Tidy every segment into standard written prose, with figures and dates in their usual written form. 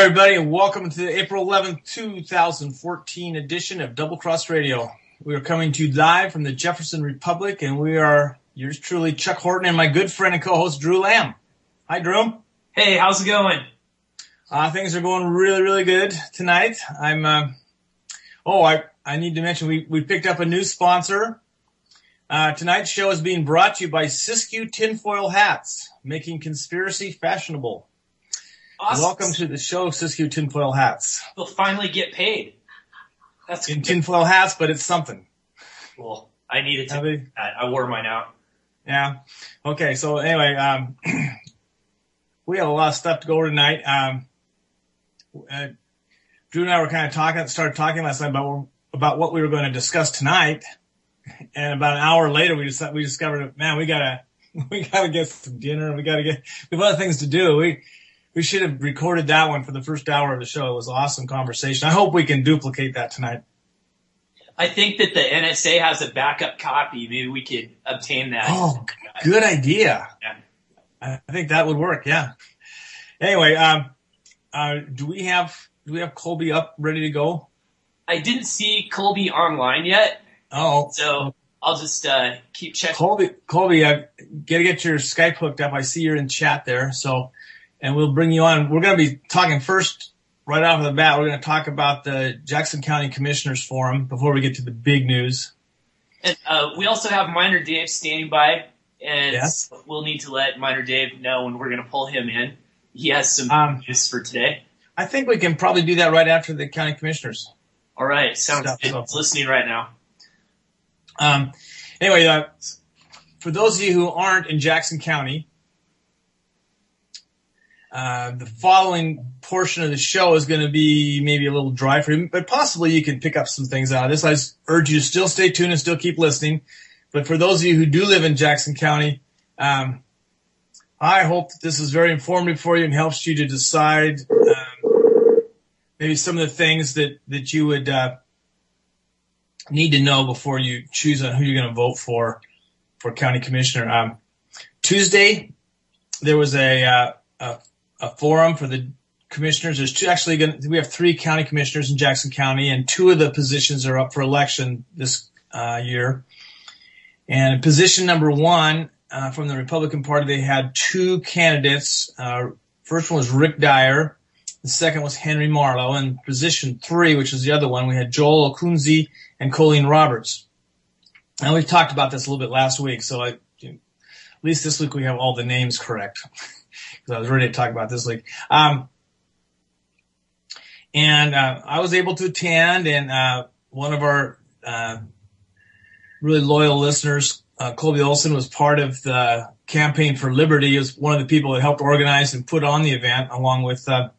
everybody, and welcome to the April 11th, 2014 edition of Double Cross Radio. We are coming to you live from the Jefferson Republic, and we are yours truly, Chuck Horton, and my good friend and co-host, Drew Lamb. Hi, Drew. Hey, how's it going? Things are going really, really good tonight. I need to mention we picked up a new sponsor. Tonight's show is being brought to you by Siskiyou Tinfoil Hats, making conspiracy fashionable. Awesome. Welcome to the show, Siskiyou Tinfoil Hats. We'll finally get paid. That's in tinfoil hats, but it's something. Well, I needed to. I wore mine out. Yeah. Okay. So anyway, we have a lot of stuff to go over tonight. Drew and I were kind of started talking last night about what we were going to discuss tonight, and about an hour later, we discovered, man, we gotta get some dinner. We have other things to do. We should have recorded that one for the first hour of the show. It was an awesome conversation. I hope we can duplicate that tonight. I think that the NSA has a backup copy. Maybe we could obtain that. Oh, good idea. Yeah. I think that would work. Yeah. Anyway, do we have Colby up ready to go? I didn't see Colby online yet. Oh. So I'll just keep checking. Colby, gotta get your Skype hooked up. I see you're in chat there. So. And we'll bring you on. We're going to be talking first, right off the bat, we're going to talk about the Jackson County Commissioners Forum before we get to the big news. And we also have Miner Dave standing by, and yes. We'll need to let Miner Dave know when we're going to pull him in. He has some news for today. I think we can probably do that right after the county commissioners. All right. Sounds good. It's listening right now. Anyway, for those of you who aren't in Jackson County, the following portion of the show is going to be maybe a little dry for you, but possibly you can pick up some things out of this. I urge you to still stay tuned and still keep listening. But for those of you who do live in Jackson County, I hope that this is very informative for you and helps you to decide maybe some of the things that you would need to know before you choose on who you're going to vote for county commissioner. Tuesday, there was a forum for the commissioners. We have 3 county commissioners in Jackson County, and 2 of the positions are up for election this year. And position number 1 from the Republican Party, they had 2 candidates. First one was Rick Dyer. The second was Henry Marlowe. And position 3, which is the other one, we had Joel Okunzi and Colleen Roberts. And we talked about this a little bit last week, so at least this week we have all the names correct. I was ready to talk about this week. I was able to attend, and one of our really loyal listeners, Colby Olson, was part of the Campaign for Liberty. He was one of the people that helped organize and put on the event, along with the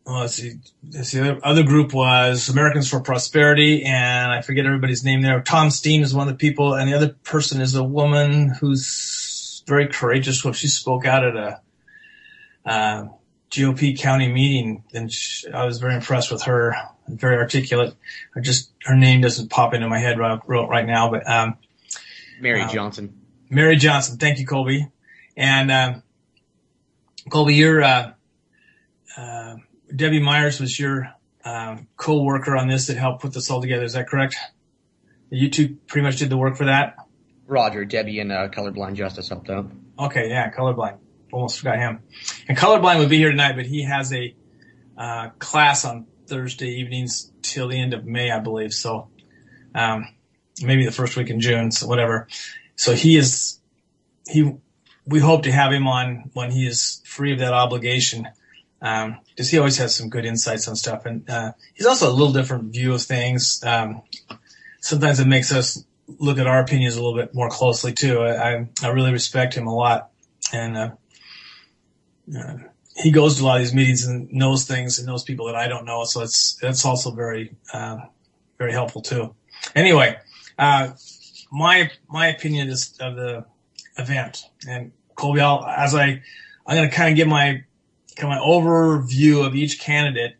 other group was Americans for Prosperity, and I forget everybody's name there. Tom Steen is one of the people, and the other person is a woman who's very courageous. Well, she spoke out at a GOP county meeting, and I was very impressed with her. Very articulate. Her name doesn't pop into my head right now, but Mary Johnson. Mary Johnson. Thank you, Colby. And Colby, your Debbie Myers was your co-worker on this that helped put this all together. Is that correct? You two pretty much did the work for that? Roger, Debbie, and Colorblind Justice helped out. Okay, yeah, Colorblind. Almost forgot him. And Colorblind would be here tonight, but he has a class on Thursday evenings till the end of May, I believe. So maybe the first week in June, so whatever. So we hope to have him on when he is free of that obligation, because he always has some good insights on stuff. And he's also a little different view of things. Sometimes it makes us look at our opinions a little bit more closely too. I really respect him a lot, and he goes to a lot of these meetings and knows things and knows people that I don't know. So that's also very very helpful too. Anyway, my opinion is of the event, and Colby, I'm going to kind of give my overview of each candidate,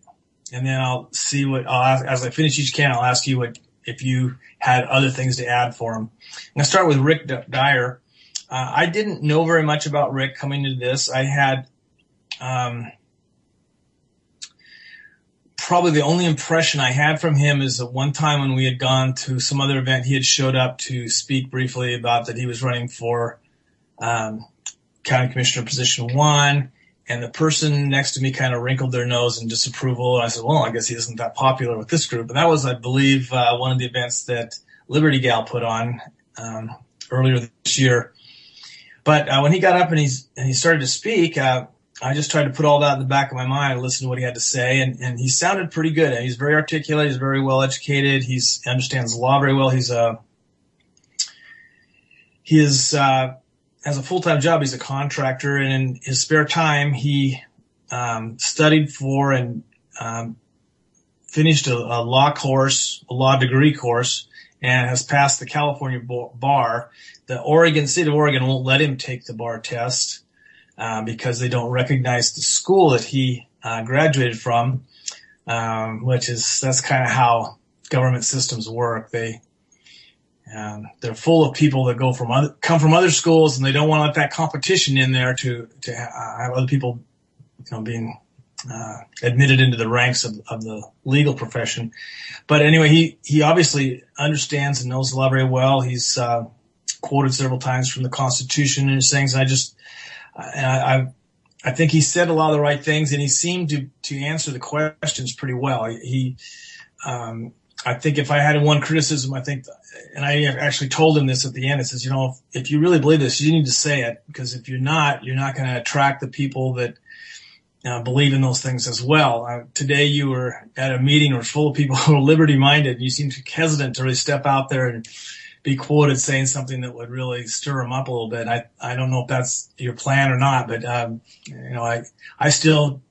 and then I'll see as I finish each candidate, I'll ask you if you had other things to add for him. I'm going to start with Rick Dyer. I didn't know very much about Rick coming into this. I had probably the only impression I had from him is that one time when we had gone to some other event, he had showed up to speak briefly about that he was running for county commissioner position 1, and the person next to me kind of wrinkled their nose in disapproval. I said, well, I guess he isn't that popular with this group. And that was, I believe, one of the events that Liberty Gal put on earlier this year. But when he got up and he started to speak, I just tried to put all that in the back of my mind and listen to what he had to say, and he sounded pretty good. And he's very articulate. He's very well educated. He understands the law very well. He has a full-time job. He's a contractor, and in his spare time, he studied for and finished a law degree course, and has passed the California bar. The state of Oregon won't let him take the bar test because they don't recognize the school that he graduated from, that's kind of how government systems work. They're full of people that come from other schools, and they don't want to let that competition in there to have other people, being admitted into the ranks of the legal profession. But anyway, he obviously understands and knows the law very well. He's quoted several times from the Constitution and his things. I think he said a lot of the right things, and he seemed to answer the questions pretty well. I think if I had one criticism, and I actually told him this at the end, it says, if you really believe this, you need to say it, because if you're not going to attract the people that believe in those things as well. Today you were at a meeting where full of people who are liberty-minded. You seem hesitant to really step out there and be quoted saying something that would really stir them up a little bit. I don't know if that's your plan or not, but I still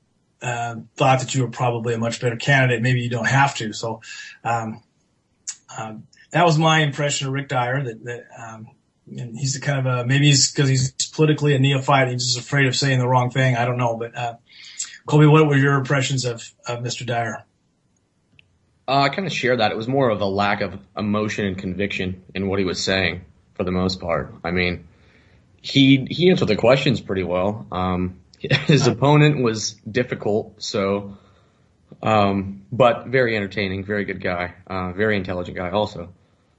thought that you were probably a much better candidate. Maybe you don't have to. So that was my impression of Rick Dyer. And he's the kind of maybe he's because he's politically a neophyte. He's just afraid of saying the wrong thing. I don't know, but Colby, what were your impressions of Mr. Dyer? I kind of share that. It was more of a lack of emotion and conviction in what he was saying for the most part. I mean, he answered the questions pretty well. His opponent was difficult, but very entertaining, very good guy, very intelligent guy also.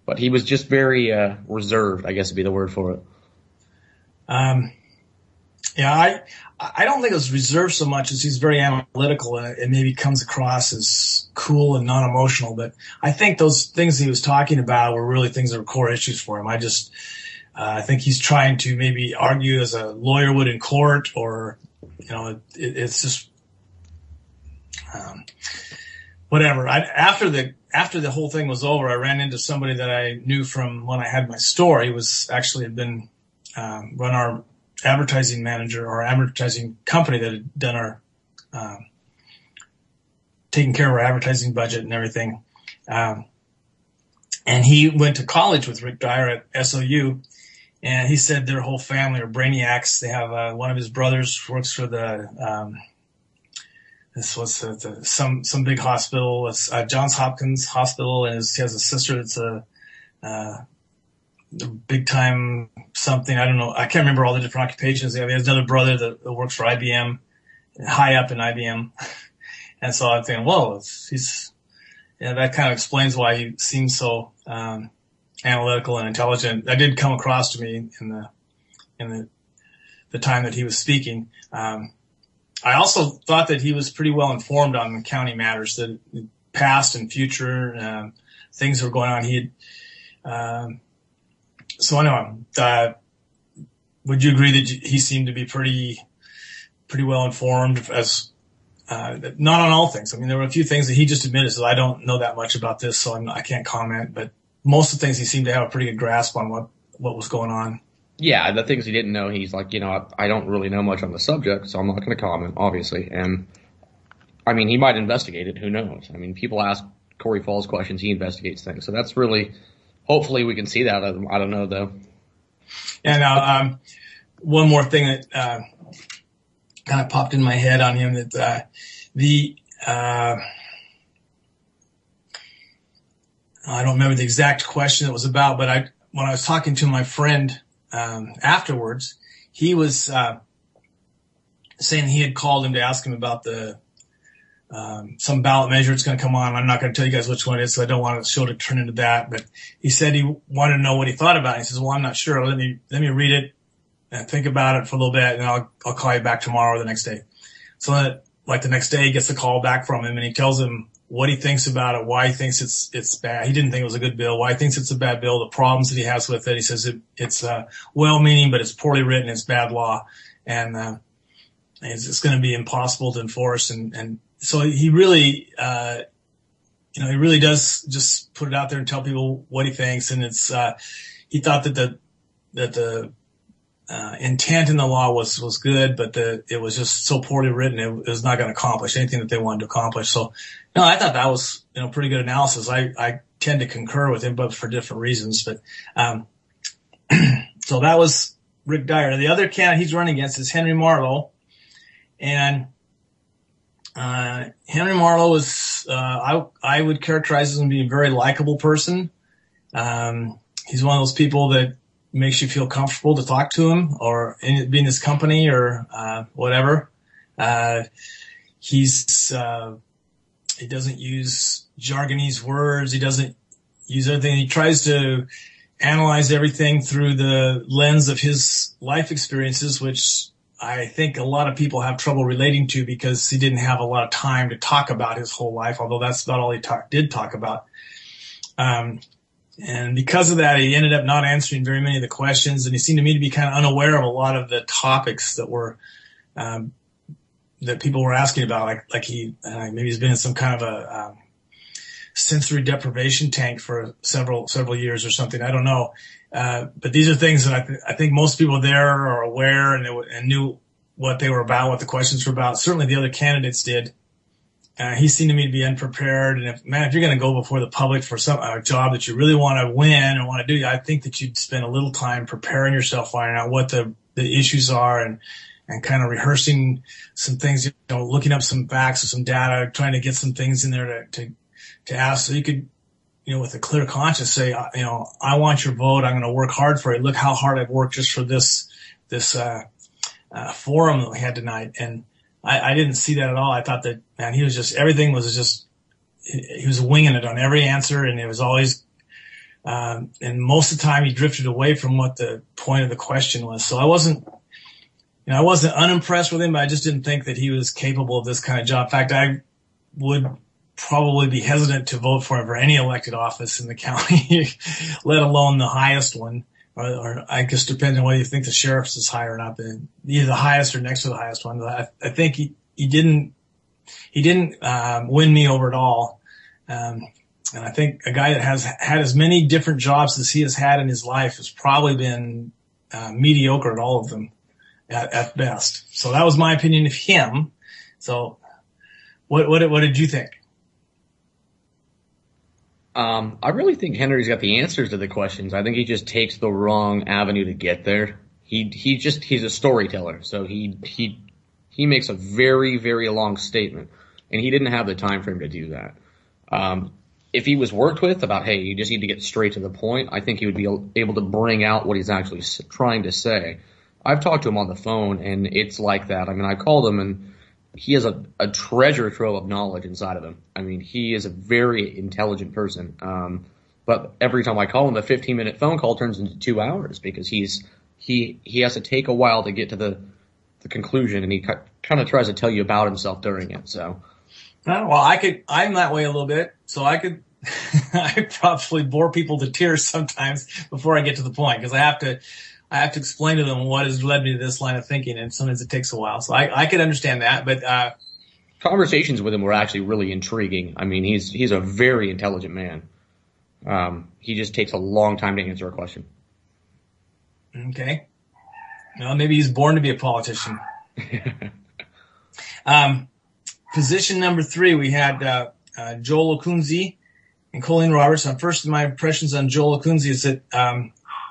But he was just very reserved, I guess would be the word for it. I don't think it was reserved so much as he's very analytical, and it maybe comes across as cool and non-emotional. But I think those things he was talking about were really things that were core issues for him. I think he's trying to maybe argue as a lawyer would in court, or it's just whatever. After the whole thing was over, I ran into somebody that I knew from when I had my store. He had been run our advertising manager or advertising company that had done our taking care of our advertising budget and everything. And he went to college with Rick Dyer at SOU, and he said their whole family are brainiacs. They have one of his brothers works for some big hospital. It's Johns Hopkins Hospital, and he has a sister that's a big time something. I don't know. I can't remember all the different occupations. He has another brother that works for IBM, high up in IBM. And so I'm thinking, whoa, that kind of explains why he seems so analytical and intelligent. That did come across to me in the time that he was speaking. I also thought that he was pretty well informed on county matters, that past and future things that were going on. So anyway, would you agree that he seemed to be pretty well informed, as not on all things? I mean, there were a few things that he just admitted, so I don't know that much about this, so I can't comment. But most of the things he seemed to have a pretty good grasp on what was going on. Yeah, the things he didn't know, he's like, I don't really know much on the subject, so I'm not going to comment, obviously. And I mean, he might investigate it. Who knows? I mean, people ask Corey Falls questions, he investigates things. So that's really. Hopefully we can see that. I don't know, though. Yeah, now, one more thing that kind of popped in my head on him, that I don't remember the exact question it was about, but when I was talking to my friend afterwards, he was saying he had called him to ask him about the some ballot measure that's going to come on. I'm not going to tell you guys which one it is, so I don't want the show to turn into that. But he said he wanted to know what he thought about it. He says, "Well, I'm not sure. Let me read it and think about it for a little bit, and I'll call you back tomorrow or the next day." So that, like, the next day, he gets a call back from him, and he tells him what he thinks about it, why he thinks it's bad. He didn't think it was a good bill, why he thinks it's a bad bill, the problems that he has with it. He says it's well-meaning, but it's poorly written, it's bad law, and it's going to be impossible to enforce. And so he really, he really does just put it out there and tell people what he thinks. And it's, he thought that the intent in the law was good, but it was just so poorly written, it was not going to accomplish anything that they wanted to accomplish. So, no, I thought that was, pretty good analysis. I tend to concur with him, but for different reasons. But, so that was Rick Dyer. The other candidate he's running against is Henry Marlowe. And, Henry Marlowe is, I would characterize him as being a very likable person. He's one of those people that makes you feel comfortable to talk to him or be in his company or, whatever. He doesn't use jargonese words. He doesn't use everything. He tries to analyze everything through the lens of his life experiences, which I think a lot of people have trouble relating to because he didn't have a lot of time to talk about his whole life, although that's about all he did talk about. And because of that, he ended up not answering very many of the questions, and he seemed to me to be kind of unaware of a lot of the topics that were, that people were asking about. Like he, maybe he's been in some kind of a, sensory deprivation tank for several years or something. I don't know. But these are things that I think most people there are aware and knew what they were about, what the questions were about. Certainly the other candidates did. He seemed to me to be unprepared. And if you're going to go before the public for a job that you really want to win and want to do, I think that you'd spend a little time preparing yourself, finding out what the issues are and kind of rehearsing some things, looking up some facts or some data, trying to get some things in there to ask so you could, with a clear conscience say, I want your vote. I'm going to work hard for it. Look how hard I've worked just for this forum that we had tonight. And I didn't see that at all. I thought that, man, he was winging it on every answer. And it was always, and most of the time he drifted away from what the point of the question was. So I wasn't unimpressed with him, but I just didn't think that he was capable of this kind of job. In fact, I would probably be hesitant to vote for him for any elected office in the county, let alone the highest one. Or I guess depending on whether you think the sheriff's is high or not, but either the highest or next to the highest one. I think he didn't win me over at all. And I think a guy that has had as many different jobs as he has had in his life has probably been mediocre at all of them at best. So that was my opinion of him. So what did you think? I really think Henry's got the answers to the questions. I think he just takes the wrong avenue to get there. He's a storyteller. So he makes a very, very long statement, and he didn't have the time frame to do that. If he was worked with about, hey, you just need to get straight to the point, I think he would be able to bring out what he's actually trying to say. I've talked to him on the phone, and it's like that. I mean, I called him, and he has a treasure trove of knowledge inside of him. I mean, he is a very intelligent person. But every time I call him, a 15-minute phone call turns into 2 hours because he has to take a while to get to the conclusion, and he kind of tries to tell you about himself during it. So, well, I'm that way a little bit, so I probably bore people to tears sometimes before I get to the point because I have to explain to them what has led me to this line of thinking, and sometimes it takes a while. So I could understand that, but conversations with him were actually really intriguing. I mean, he's a very intelligent man. He just takes a long time to answer a question. Okay. Well, maybe he's born to be a politician. Position number 3, we had Joel Okunzi and Colleen Roberts. First, my impressions on Joel Okunzi is that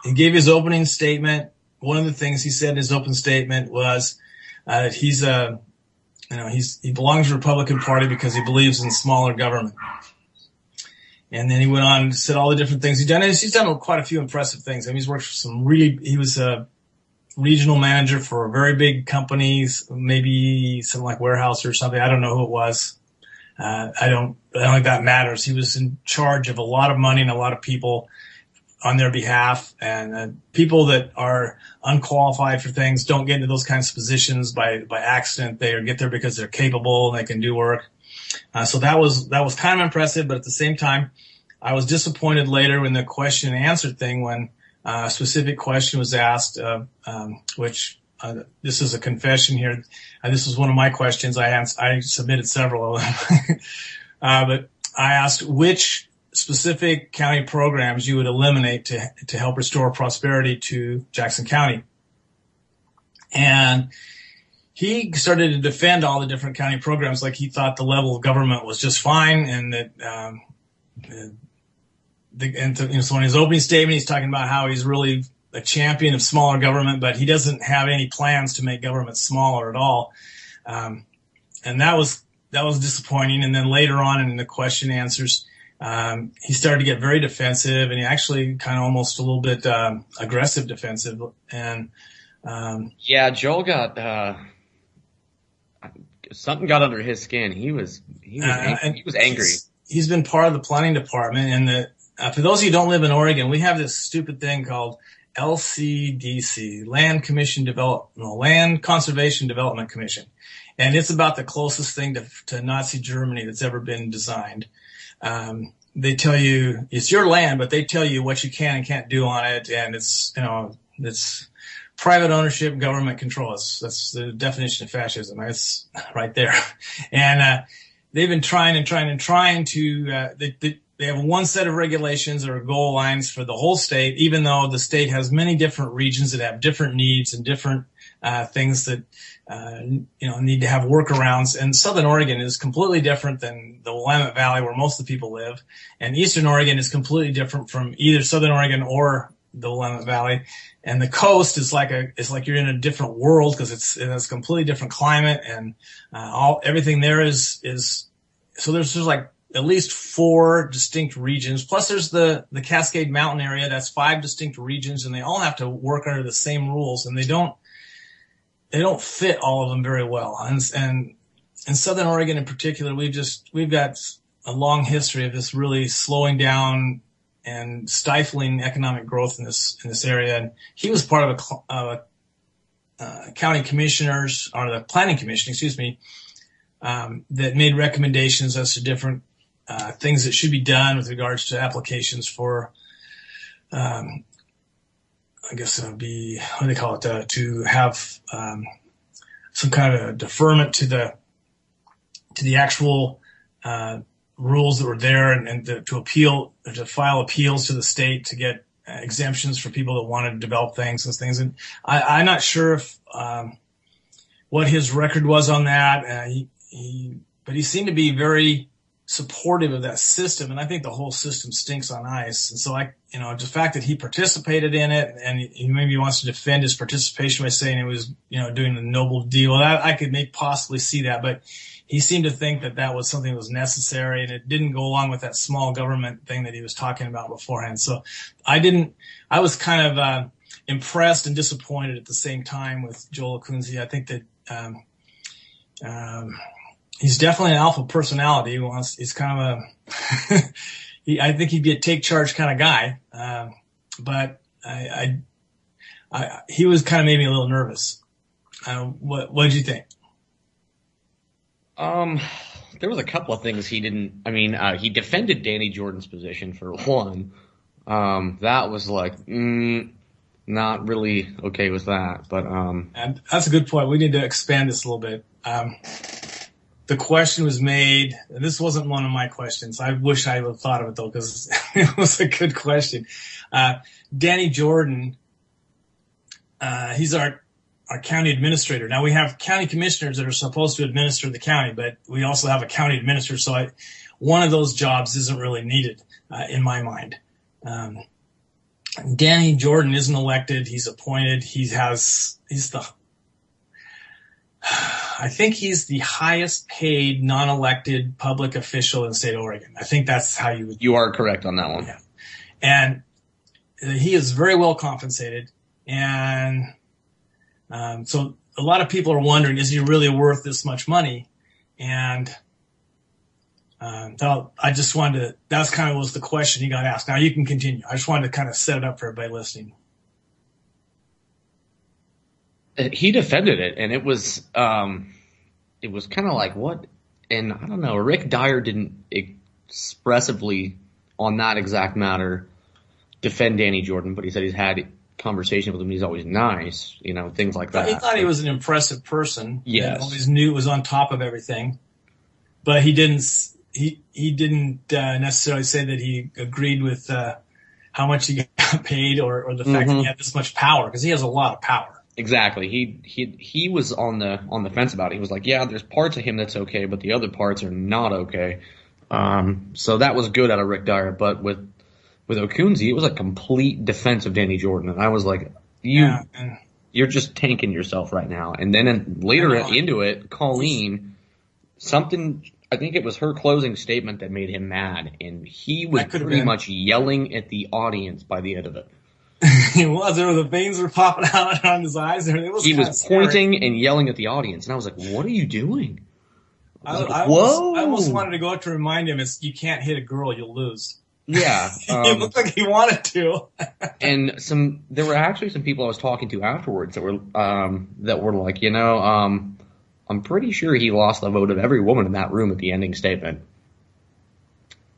he gave his opening statement. One of the things he said in his open statement was that he belongs to the Republican Party because he believes in smaller government. And then he went on to said all the different things he's done. And he's done quite a few impressive things. I mean, he's worked for he was regional manager for a very big company, maybe something like Warehouse or something. I don't know who it was. I don't think that matters. He was in charge of a lot of money and a lot of people on their behalf, and people that are unqualified for things don't get into those kinds of positions by accident. They get there because they're capable and they can do work. So that was kind of impressive, but at the same time, I was disappointed later in the question and answer thing when a specific question was asked, which this is a confession here. This was one of my questions. I submitted several of them, but I asked which specific county programs you would eliminate to help restore prosperity to Jackson County. And he started to defend all the different county programs, like he thought the level of government was just fine, and that so in his opening statement, he's talking about how he's really a champion of smaller government, but he doesn't have any plans to make government smaller at all. And that was disappointing. And then later on in the question answers, he started to get very defensive, and he actually kind of almost a little bit aggressive defensive. And yeah, Joel got something got under his skin. He was angry. He's been part of the planning department, and for those of you who don't live in Oregon, we have this stupid thing called LCDC, Land Conservation Development Commission. And it's about the closest thing to Nazi Germany that's ever been designed. They tell you it's your land, but they tell you what you can and can't do on it. And it's private ownership, government control. That's the definition of fascism. It's right there. And, they've been trying to, they have one set of regulations or goal lines for the whole state, even though the state has many different regions that have different needs and different things that need to have workarounds. And Southern Oregon is completely different than the Willamette Valley, where most of the people live, and Eastern Oregon is completely different from either Southern Oregon or the Willamette Valley. And the coast is like you're in a different world because it has a completely different climate, and everything there is so there's like at least 4 distinct regions. Plus there's the Cascade Mountain area. That's 5 distinct regions, and they all have to work under the same rules, and they don't fit all of them very well. And in Southern Oregon in particular, we've got a long history of this really slowing down and stifling economic growth in this area. And he was part of a county commissioners, or the planning commission, that made recommendations as to different things that should be done with regards to applications for, I guess it would be, what do they call it, to have some kind of deferment to the actual rules that were there, and to file appeals to the state to get exemptions for people that wanted to develop things and things. And I'm not sure if what his record was on that. But he seemed to be very supportive of that system, and I think the whole system stinks on ice. And so the fact that he participated in it, and he maybe wants to defend his participation by saying it was, doing a noble deal, that I could possibly see that, but he seemed to think that was something that was necessary, and it didn't go along with that small government thing that he was talking about beforehand. So I was kind of impressed and disappointed at the same time with Joel Kunze. I think that he's definitely an alpha personality. He's kind of I think he'd be a take charge kind of guy. But he was kind of made me a little nervous. What did you think? There was a couple of things he didn't. I mean, he defended Danny Jordan's position for one. That was like, not really okay with that. But and that's a good point. We need to expand this a little bit. The question was made, and this wasn't one of my questions. I wish I would have thought of it though, because it was a good question. Danny Jordan, he's our county administrator. Now we have county commissioners that are supposed to administer the county, but we also have a county administrator. So one of those jobs isn't really needed, in my mind. Danny Jordan isn't elected. He's appointed. I think he's the highest paid non-elected public official in the state of Oregon. I think that's how you would. You are correct on that one. Yeah. And he is very well compensated. And So a lot of people are wondering, is he really worth this much money? And I just wanted to, that's kind of was the question he got asked. Now you can continue. I just wanted to kind of set it up for everybody listening. He defended it, and it was kind of like, what? And I don't know, Rick Dyer didn't expressively on that exact matter defend Danny Jordan, but he said he's had conversation with him. He's always nice, things like that. He thought he was an impressive person. Yes. That always knew was on top of everything, but he didn't necessarily say that he agreed with how much he got paid or the fact that he had this much power, because he has a lot of power. Exactly. He was on the fence about it. He was like, yeah, there's parts of him that's okay, but the other parts are not okay. So that was good out of Rick Dyer, but with Okunzi, it was a complete defense of Danny Jordan, and I was like, you're just tanking yourself right now. And then later into it, Colleen, I think it was her closing statement that made him mad, and he was pretty much yelling at the audience by the end of it. He was. There were the veins were popping out on his eyes. He was pointing and yelling at the audience, and I was like, "What are you doing?" I almost wanted to go out to remind him, you can't hit a girl, you'll lose. Yeah. It looked like he wanted to. And there were actually some people I was talking to afterwards that were like, I'm pretty sure he lost the vote of every woman in that room at the ending statement.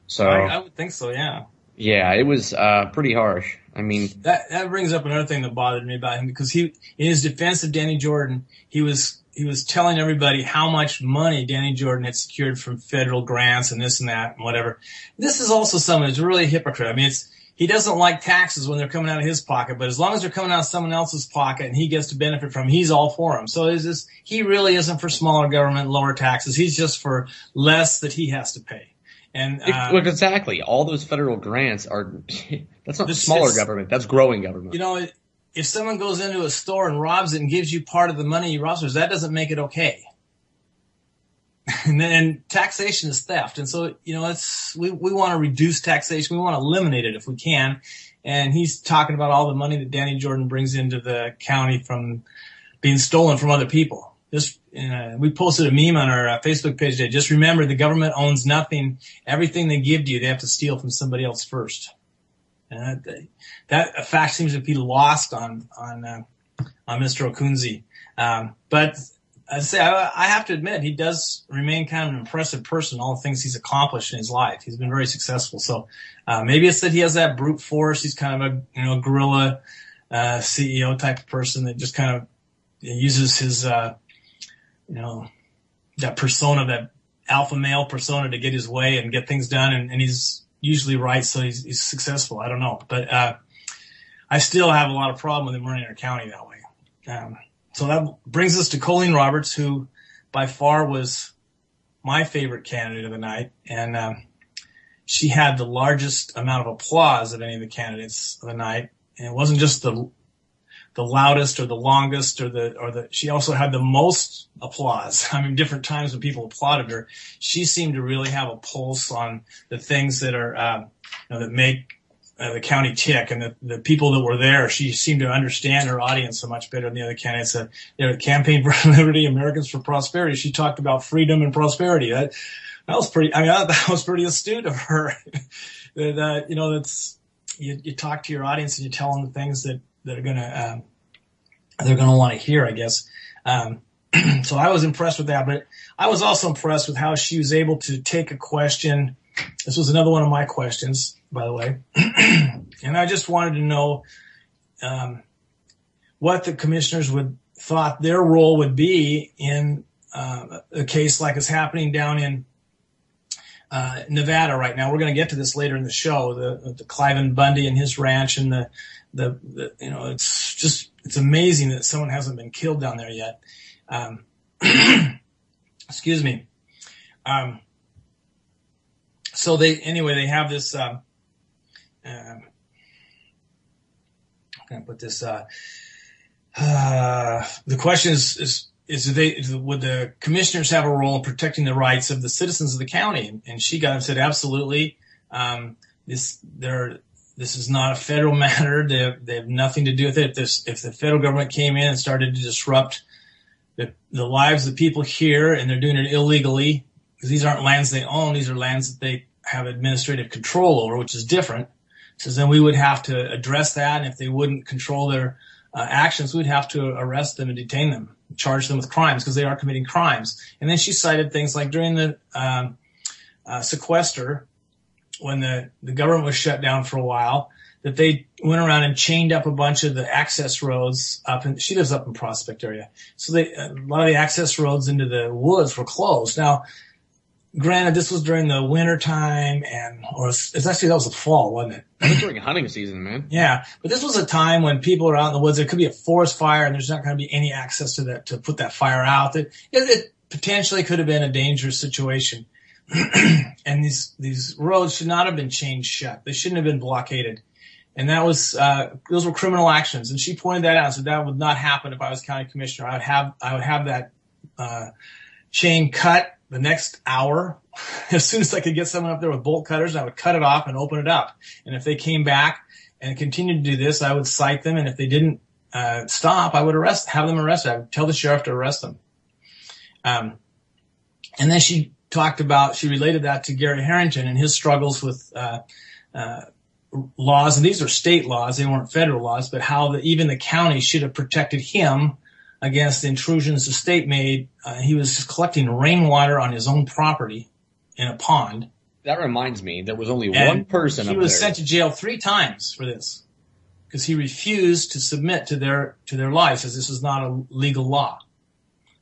So I would think so, yeah. Yeah, it was pretty harsh. I mean, that brings up another thing that bothered me about him, because in his defense of Danny Jordan, he was telling everybody how much money Danny Jordan had secured from federal grants and this and that and whatever. This is also someone who's really a hypocrite. I mean, he doesn't like taxes when they're coming out of his pocket, but as long as they're coming out of someone else's pocket and he gets to benefit from them, he's all for them. So he really isn't for smaller government, lower taxes. He's just for less that he has to pay. And look, exactly. All those federal grants that's not smaller government. That's growing government. If someone goes into a store and robs it and gives you part of the money he robs, that doesn't make it okay. And taxation is theft. And so, we want to reduce taxation. We want to eliminate it if we can. And he's talking about all the money that Danny Jordan brings into the county from being stolen from other people. We posted a meme on our Facebook page today. Just remember, the government owns nothing. Everything they give to you, they have to steal from somebody else first. And that fact seems to be lost on Mr. Okunzi. But I'd say I have to admit, he does remain kind of an impressive person. All the things he's accomplished in his life, he's been very successful. So maybe it's that he has that brute force. He's kind of a guerrilla CEO type of person that just kind of uses his that persona, that alpha male persona, to get his way and get things done. And he's usually right, so he's successful. I don't know, but I still have a lot of problem with him running our county that way. So that brings us to Colleen Roberts, who by far was my favorite candidate of the night, and she had the largest amount of applause of any of the candidates of the night. And it wasn't just the loudest or the longest she also had the most applause. I mean, different times when people applauded her, she seemed to really have a pulse on the things that are, that make the county tick, and the people that were there. She seemed to understand her audience so much better than the other candidates. Campaign for Liberty, Americans for Prosperity. She talked about freedom and prosperity. That was pretty. I mean, that was pretty astute of her. That's you talk to your audience and you tell them the things that are gonna they're gonna want to hear, I guess. So I was impressed with that, but I was also impressed with how she was able to take a question. This was another one of my questions, by the way, and I just wanted to know what the commissioners thought their role would be in a case like is happening down in Nevada right now. We're going to get to this later in the show. The Cliven Bundy and his ranch, and it's amazing that someone hasn't been killed down there yet. Excuse me. So they have this, I'm going to put this, the question is would the commissioners have a role in protecting the rights of the citizens of the county? And she got up and said, absolutely. This is not a federal matter. They have nothing to do with it. If the federal government came in and started to disrupt the lives of people here, and they're doing it illegally, because these aren't lands they own, these are lands that they have administrative control over, which is different. So then we would have to address that, and if they wouldn't control their actions, we'd have to arrest them and detain them, charge them with crimes, because they are committing crimes. And then she cited things like during the sequester, when the government was shut down for a while, that they went around and chained up a bunch of the access roads up, and she lives up in Prospect area. So a lot of the access roads into the woods were closed. Now, granted, this was during the winter time, it's actually, that was the fall, wasn't it? It was during hunting season, man. Yeah, but this was a time when people are out in the woods. There could be a forest fire, and there's not going to be any access to that to put that fire out. It potentially could have been a dangerous situation. And these roads should not have been chained shut. They shouldn't have been blockaded. And that was those were criminal actions. And she pointed that out. So that would not happen if I was county commissioner. I would have that chain cut the next hour. As soon as I could get someone up there with bolt cutters, I would cut it off and open it up. And if they came back and continued to do this, I would cite them. And if they didn't stop, I would have them arrested. I would tell the sheriff to arrest them. And then she related that to Gary Harrington and his struggles with laws, and these are state laws, they weren't federal laws, but how even the county should have protected him against the intrusions the state made. He was collecting rainwater on his own property in a pond. That reminds me, there was only one person up there. He was sent to jail 3 times for this because he refused to submit to their lives, as this is not a legal law.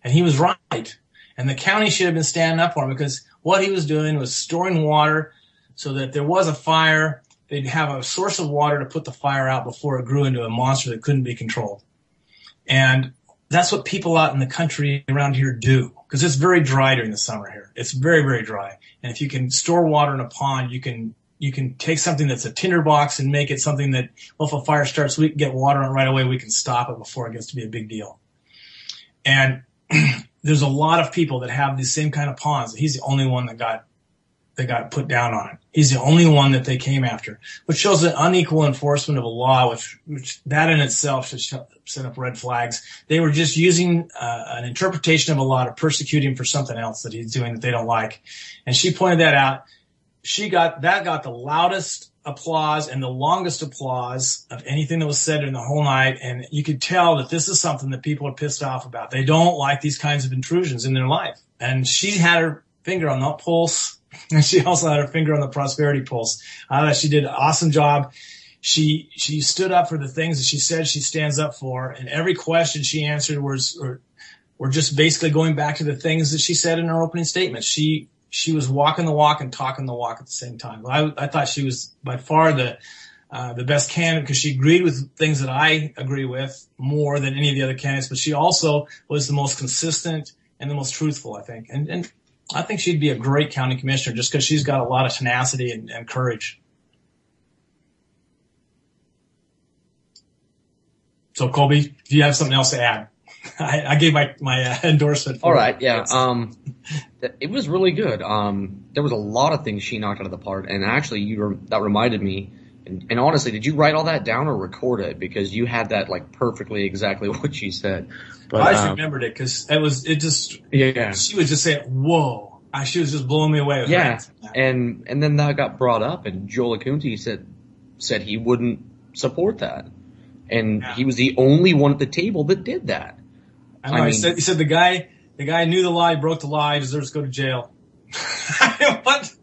And he was right. And the county should have been standing up for him, because what he was doing was storing water so that there was a fire, they'd have a source of water to put the fire out before it grew into a monster that couldn't be controlled. And that's what people out in the country around here do, because it's very dry during the summer here. It's very, very dry. And if you can store water in a pond, you can take something that's a tinderbox and make it something that, well, if a fire starts, we can get water on it right away. We can stop it before it gets to be a big deal. And there's a lot of people that have these same kind of ponds. He's the only one that got put down on it. He's the only one that they came after, which shows an unequal enforcement of a law, which that in itself should set up red flags. They were just using an interpretation of a law to persecute him for something else that he's doing that they don't like. And she pointed that out. That got the loudest applause and the longest applause of anything that was said in the whole night. And you could tell that this is something that people are pissed off about. They don't like these kinds of intrusions in their life. And she had her finger on the pulse, and she also had her finger on the prosperity pulse. She did an awesome job. She stood up for the things that she said she stands up for, and every question she answered were just basically going back to the things that she said in her opening statement. She was walking the walk and talking the walk at the same time. I thought she was by far the best candidate, because she agreed with things that I agree with more than any of the other candidates, but she also was the most consistent and the most truthful, I think. And I think she'd be a great county commissioner just because she's got a lot of tenacity and courage. So, Colby, do you have something else to add? I gave my endorsement for it. All right, yeah. It was really good. There was a lot of things she knocked out of the park, and actually that reminded me, and honestly, did you write all that down or record it? Because you had that like perfectly exactly what she said. But I just remembered it because yeah. She was just saying, whoa. She was just blowing me away with that. And then that got brought up, and Joel Acunti said he wouldn't support that. And he was the only one at the table that did that. I know, he said the guy knew the law, he broke the law, he deserves to go to jail. What?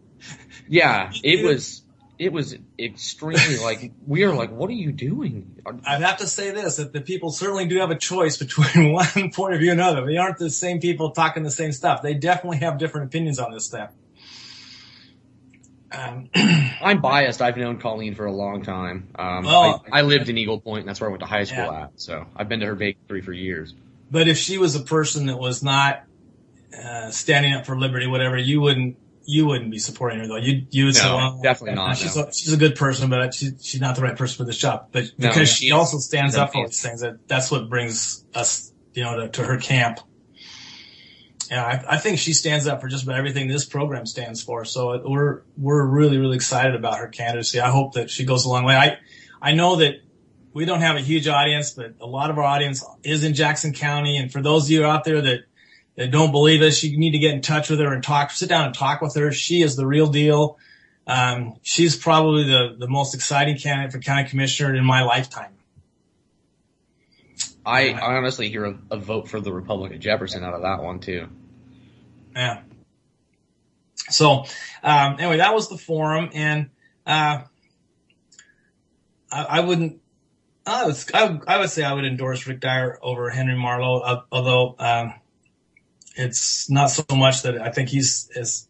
Yeah, it was extremely like, we are like, what are you doing? I'd have to say this, that the people certainly do have a choice between one point of view and another. They aren't the same people talking the same stuff. They definitely have different opinions on this stuff. I'm biased. I've known Colleen for a long time. I lived in Eagle Point, and that's where I went to high school at. So I've been to her bakery for years. But if she was a person that was not standing up for liberty, whatever, you wouldn't be supporting her though. You would say, well, definitely not. She's a good person, but she's not the right person for this job. But because she also stands up for these things, that's what brings us, to her camp. Yeah, I think she stands up for just about everything this program stands for. So we're really, really excited about her candidacy. I hope that she goes a long way. I know that we don't have a huge audience, but a lot of our audience is in Jackson County. And for those of you out there that don't believe us, you need to get in touch with her and sit down and talk with her. She is the real deal. She's probably the most exciting candidate for county commissioner in my lifetime. I honestly hear a vote for the Republican Jefferson out of that one too. Yeah. So, anyway, that was the forum, and I would say I would endorse Rick Dyer over Henry Marlowe, although it's not so much that I think he's as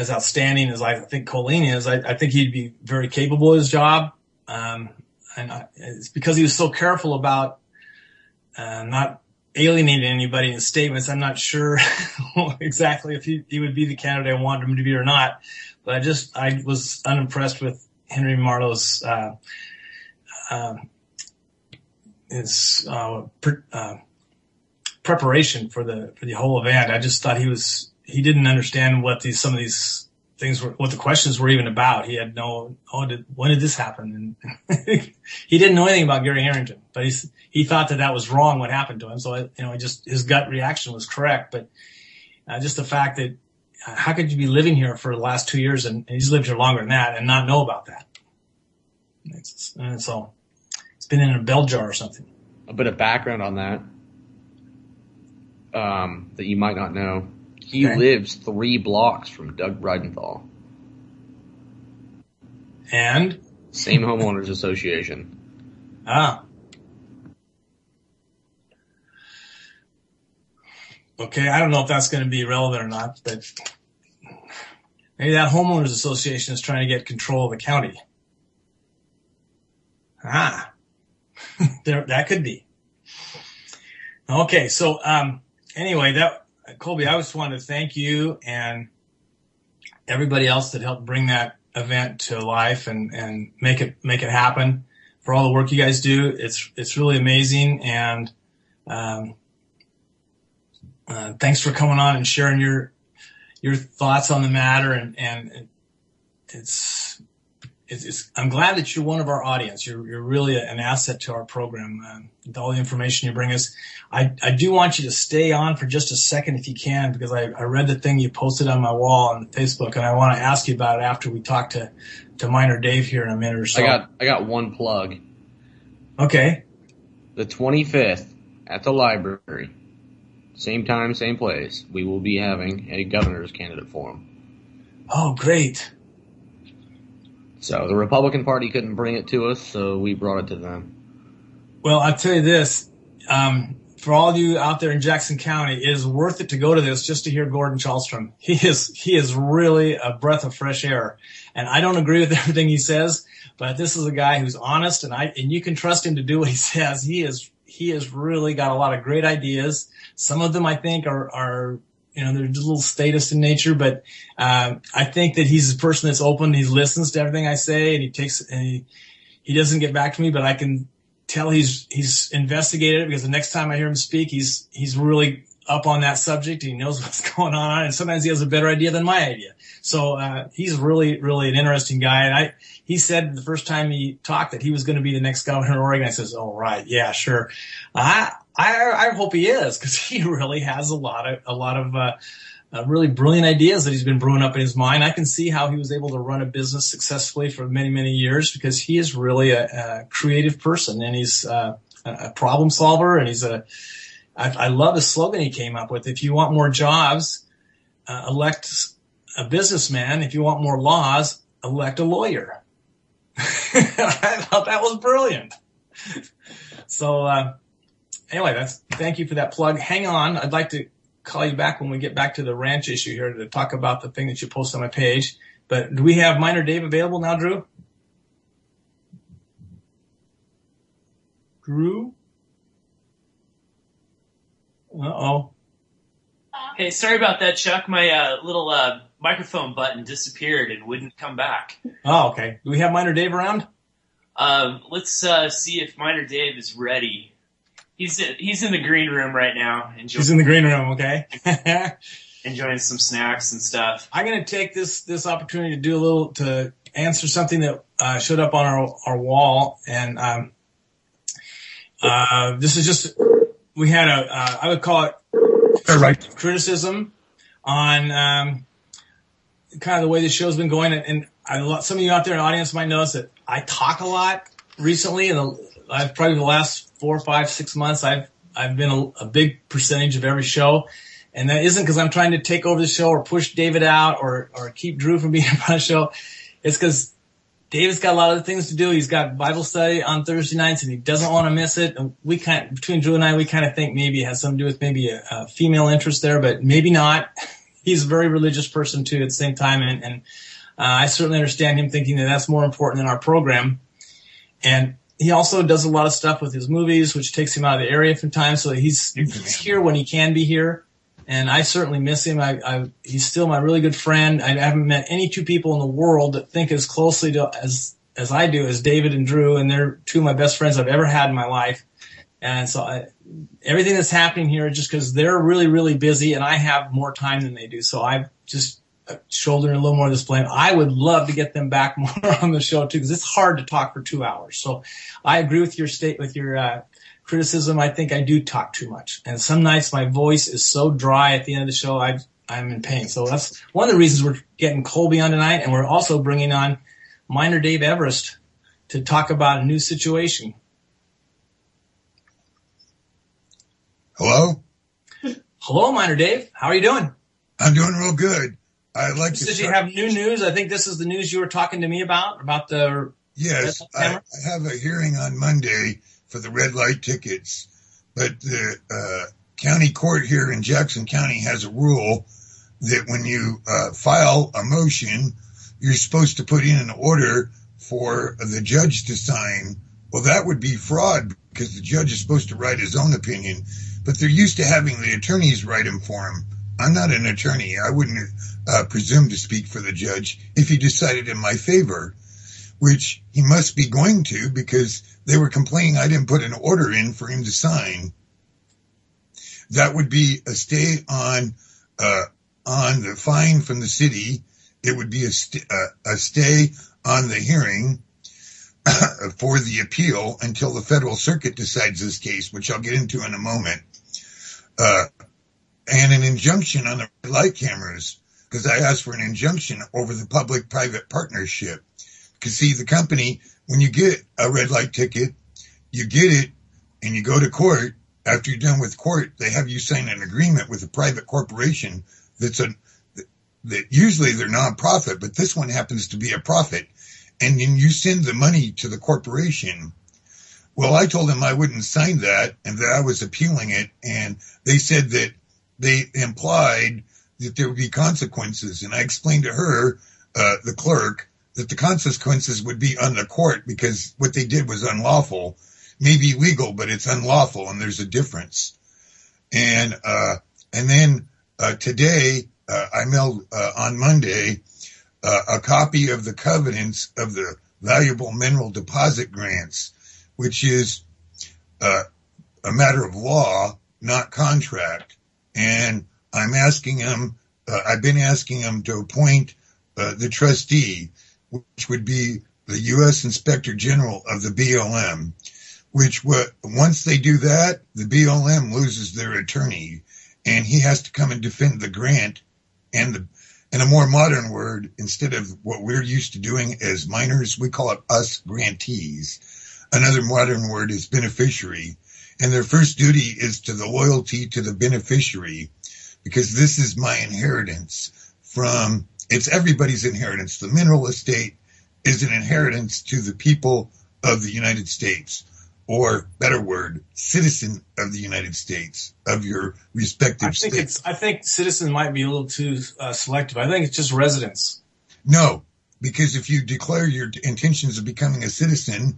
outstanding as I think Colleen is. I think he'd be very capable of his job, and it's because he was so careful about not alienating anybody in his statements. I'm not sure exactly if he would be the candidate I wanted him to be or not, but I was unimpressed with Henry Marlowe's preparation for the whole event. I just thought he didn't understand what some of these things were, what the questions were even about. He had when did this happen? And he didn't know anything about Gary Harrington, but he thought that was wrong what happened to him. So, his gut reaction was correct, but just the fact that how could you be living here for the last 2 years and he's lived here longer than that and not know about that? So it's been in a bell jar or something. A bit of background on that that you might not know. He lives 3 blocks from Doug Bridenthal. And? Same homeowners association. Ah. Okay, I don't know if that's going to be relevant or not, but maybe that homeowners association is trying to get control of the county. That could be. Okay, so anyway, Colby, I just wanted to thank you and everybody else that helped bring that event to life and make it happen, for all the work you guys do. It's really amazing, and thanks for coming on and sharing your thoughts on the matter. And I'm glad that you're one of our audience. You're really an asset to our program. With all the information you bring us. I do want you to stay on for just a second if you can, because I read the thing you posted on my wall on Facebook, and I want to ask you about it after we talk to Miner Dave here in a minute or so. I got one plug. Okay. The 25th at the library, same time, same place, we will be having a governor's candidate forum. Oh, great. So the Republican Party couldn't bring it to us, so we brought it to them. Well, I'll tell you this. For all of you out there in Jackson County, it is worth it to go to this just to hear Gordon Chalstrom. He is really a breath of fresh air. And I don't agree with everything he says, but this is a guy who's honest, and you can trust him to do what he says. He has really got a lot of great ideas. Some of them I think are they're just a little statist in nature, but I think that he's a person that's open. He listens to everything I say, and he doesn't get back to me, but I can tell he's investigated it, because the next time I hear him speak, he's really up on that subject. He knows what's going on, and sometimes he has a better idea than my idea. So he's really, really an interesting guy. And he said the first time he talked that he was going to be the next governor of Oregon. I says, "Oh, right, yeah, sure." I hope he is, because he really has a lot of really brilliant ideas that he's been brewing up in his mind. I can see how he was able to run a business successfully for many, many years, because he is really a creative person, and he's a problem solver, and I love the slogan he came up with. If you want more jobs, elect a businessman. If you want more laws, elect a lawyer. I thought that was brilliant. So anyway, thank you for that plug. Hang on. I'd like to call you back when we get back to the ranch issue here to talk about the thing that you posted on my page. But do we have Miner Dave available now, Drew? Drew? Uh-oh. Hey, sorry about that, Chuck. My little microphone button disappeared and wouldn't come back. Oh, okay. Do we have Miner Dave around? Let's see if Miner Dave is ready. He's in the green room right now. He's in the green room, okay? Enjoying some snacks and stuff. I'm going to take this opportunity to answer something that showed up on our wall, and this is just, we had I would call it criticism on kind of the way the show's been going, and some of you out there in the audience might notice that I talk a lot recently, and I've probably the last 4, 5, 6 months, I've been a big percentage of every show. And that isn't because I'm trying to take over the show or push David out or keep Drew from being on the show. It's because David's got a lot of things to do. He's got Bible study on Thursday nights and he doesn't want to miss it. And between Drew and I, we kind of think maybe it has something to do with maybe a female interest there, but maybe not. He's a very religious person too at the same time. And I certainly understand him thinking that that's more important than our program. And he also does a lot of stuff with his movies, which takes him out of the area from time. So he's here when he can be here. And I certainly miss him. He's still my really good friend. I haven't met any two people in the world that think as closely as I do as David and Drew, and they're two of my best friends I've ever had in my life. And so everything that's happening here is just because they're really, really busy, and I have more time than they do. So I've just shouldering a little more of this blame. I would love to get them back more on the show too, because it's hard to talk for 2 hours. So I agree with your criticism. I think I do talk too much. And some nights my voice is so dry at the end of the show, I'm in pain. So that's one of the reasons we're getting Colby on tonight. And we're also bringing on Miner Dave Everest to talk about a new situation. Hello? Hello, Miner Dave. How are you doing? I'm doing real good. I'd like to Did you have new news? I think this is the news you were talking to me about the... Yes, I have a hearing on Monday for the red light tickets, but the county court here in Jackson County has a rule that when you file a motion, you're supposed to put in an order for the judge to sign. Well, that would be fraud because the judge is supposed to write his own opinion, but they're used to having the attorneys write them for him. I'm not an attorney. I wouldn't presume to speak for the judge if he decided in my favor, which he must be going to because they were complaining I didn't put an order in for him to sign. That would be a stay on the fine from the city. It would be a stay on the hearing for the appeal until the federal circuit decides this case, which I'll get into in a moment. And an injunction on the red light cameras, because I asked for an injunction over the public-private partnership. Because, see, the company, when you get a red light ticket, you get it and you go to court. After you're done with court, they have you sign an agreement with a private corporation that usually they're nonprofit, but this one happens to be a profit. And then you send the money to the corporation. Well, I told them I wouldn't sign that and that I was appealing it. And they said that they implied that there would be consequences. And I explained to her, the clerk, that the consequences would be on the court because what they did was unlawful, maybe legal, but it's unlawful and there's a difference. And then today, I mailed on Monday a copy of the covenants of the valuable mineral deposit grants, which is a matter of law, not contract. And I'm asking him, I've been asking him to appoint the trustee, which would be the U.S. Inspector General of the BLM, once they do that, the BLM loses their attorney, and he has to come and defend the grant. And in a more modern word, instead of what we're used to doing as minors, we call it us grantees. Another modern word is beneficiary. And their first duty is to the loyalty to the beneficiary, because this is my inheritance it's everybody's inheritance. The mineral estate is an inheritance to the people of the United States, or better word, citizen of the United States, of your respective states. I think citizen might be a little too selective. I think it's just residents. No, because if you declare your intentions of becoming a citizen,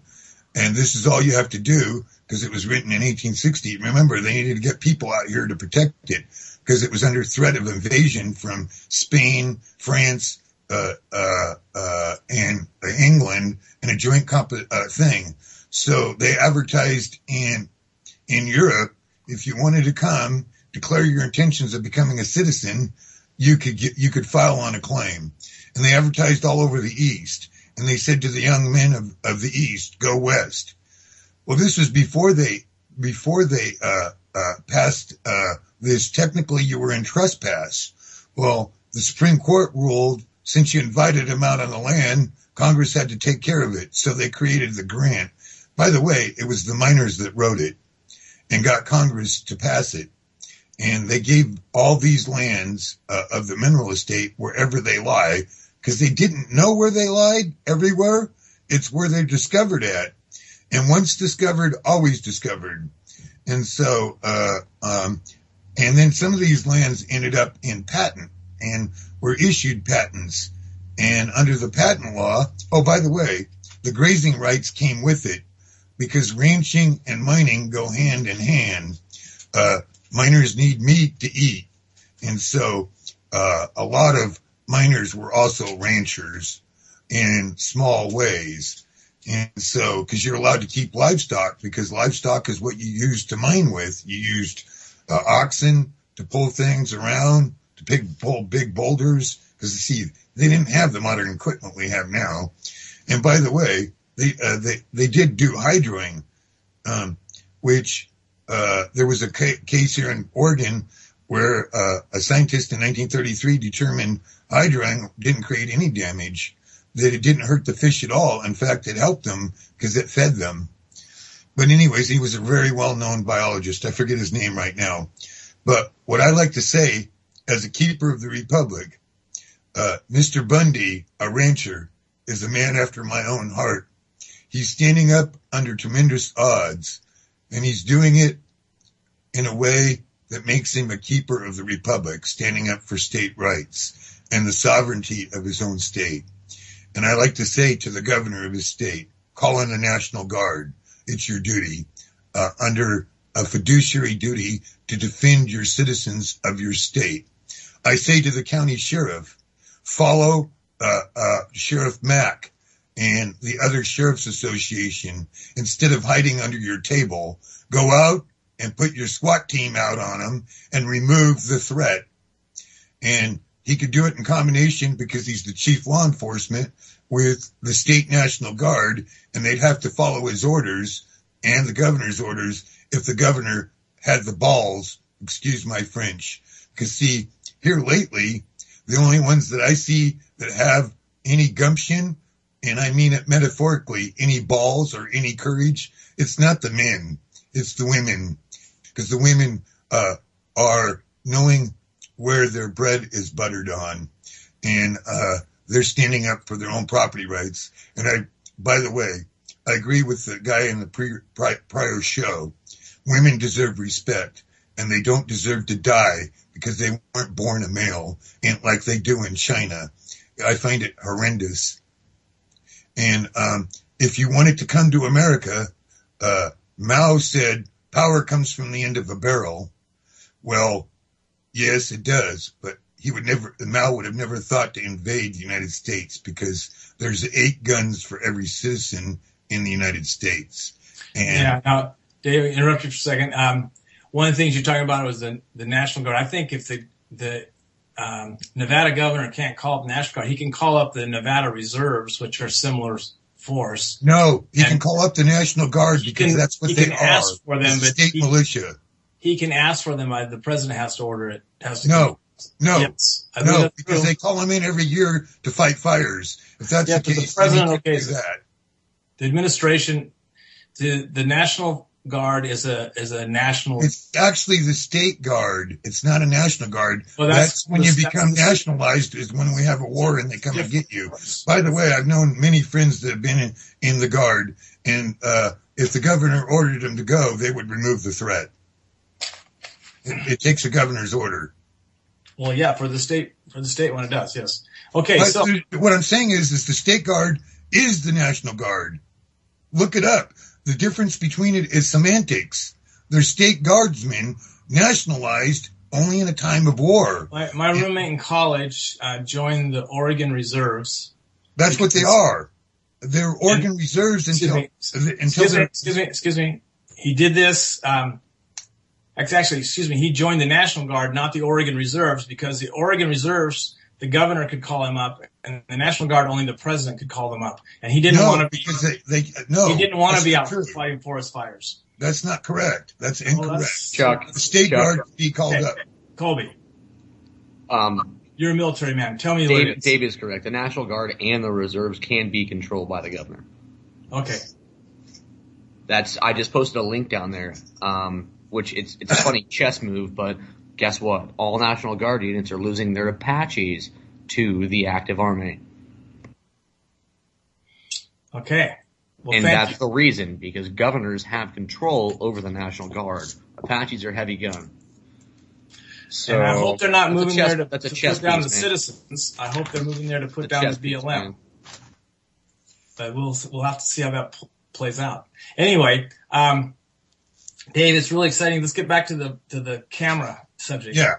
and this is all you have to do, because it was written in 1860. Remember, they needed to get people out here to protect it because it was under threat of invasion from Spain, France, and England in a joint thing. So they advertised in in Europe, if you wanted to come, declare your intentions of becoming a citizen, you could file on a claim. And they advertised all over the East. And they said to the young men of the East, go west. Well, this was before they passed this. Technically, you were in trespass. Well, the Supreme Court ruled, since you invited them out on the land, Congress had to take care of it. So they created the grant. By the way, it was the miners that wrote it and got Congress to pass it. And they gave all these lands of the mineral estate wherever they lie, because they didn't know where they lied everywhere. It's where they're discovered at. And once discovered, always discovered. And so, and then some of these lands ended up in patent and were issued patents. And under the patent law, oh, by the way, the grazing rights came with it because ranching and mining go hand in hand. Miners need meat to eat. And so, a lot of miners were also ranchers in small ways. And so, because you're allowed to keep livestock, because livestock is what you use to mine with. You used oxen to pull things around, to pull big boulders, because see, they didn't have the modern equipment we have now. And by the way, they did do hydroing, which there was a case here in Oregon where a scientist in 1933 determined hydroing didn't create any damage, that it didn't hurt the fish at all. In fact, it helped them because it fed them. But anyways, he was a very well-known biologist. I forget his name right now. But what I like to say, as a keeper of the Republic, Mr. Bundy, a rancher, is a man after my own heart. He's standing up under tremendous odds, and he's doing it in a way that makes him a keeper of the Republic, standing up for state rights and the sovereignty of his own state. And I like to say to the governor of his state, call in the National Guard. It's your duty, under a fiduciary duty to defend your citizens of your state. I say to the county sheriff, follow Sheriff Mack and the other sheriff's association. Instead of hiding under your table, go out and put your SWAT team out on him and remove the threat. And he could do it in combination, because he's the chief law enforcement, with the state National Guard, and they'd have to follow his orders and the governor's orders if the governor had the balls, excuse my French. Because see, here lately, the only ones that I see that have any gumption, and I mean it metaphorically, any balls or any courage, it's not the men, it's the women. Because the women are knowing where their bread is buttered on, and they're standing up for their own property rights. And by the way, I agree with the guy in the prior show. Women deserve respect, and they don't deserve to die because they weren't born a male, and like they do in China. I find it horrendous. And if you wanted to come to America, Mao said power comes from the end of a barrel. Well, yes, it does, but Mao would have never thought to invade the United States, because there's 8 guns for every citizen in the United States. And yeah. Now, Dave, interrupt you for a second. One of the things you're talking about was the National Guard. I think if the Nevada governor can't call up the National Guard, he can call up the Nevada Reserves, which are similar force. No, he can call up the National Guard, because that's what they are. Ask for them, but state militia. He can ask for them. The president has to order it. No, yes, because they call them in every year to fight fires. If that's the case, the president okays that. The administration, the National Guard is a national. It's actually the state guard. It's not a National Guard. Well, that's when you become nationalized, is when we have a war and they come and get you. By the way, I've known many friends that have been in the Guard, and if the governor ordered them to go, they would remove the threat. It takes a governor's order. Well, yeah, for the state when it does, yes. Okay, but so what I'm saying is the state guard is the National Guard. Look it up. The difference between it is semantics. They're state guardsmen, nationalized only in a time of war. My roommate in college joined the Oregon Reserves. That's what they are. They're Oregon Reserves until. Excuse me. he did this. Actually, he joined the National Guard, not the Oregon Reserves, because the Oregon Reserves, the governor could call him up, and the National Guard, only the president could call them up. And he didn't want to be. He didn't want to be out fighting forest fires. That's not correct. That's incorrect. Chuck, the state guard could be called up. Colby, you're a military man. Tell me what it is. Dave is correct. The National Guard and the reserves can be controlled by the governor. Okay. I just posted a link down there, which it's a funny chess move, but guess what? All National Guard units are losing their Apaches to the active army. Okay. Well, and that's the reason, because governors have control over the National Guard. Apaches are heavy gun. So, and I hope they're not moving there to put down the citizens. I hope they're moving there to put down the BLM. But we'll have to see how that plays out. Anyway, Dave, it's really exciting. Let's get back to the camera subject. Yeah.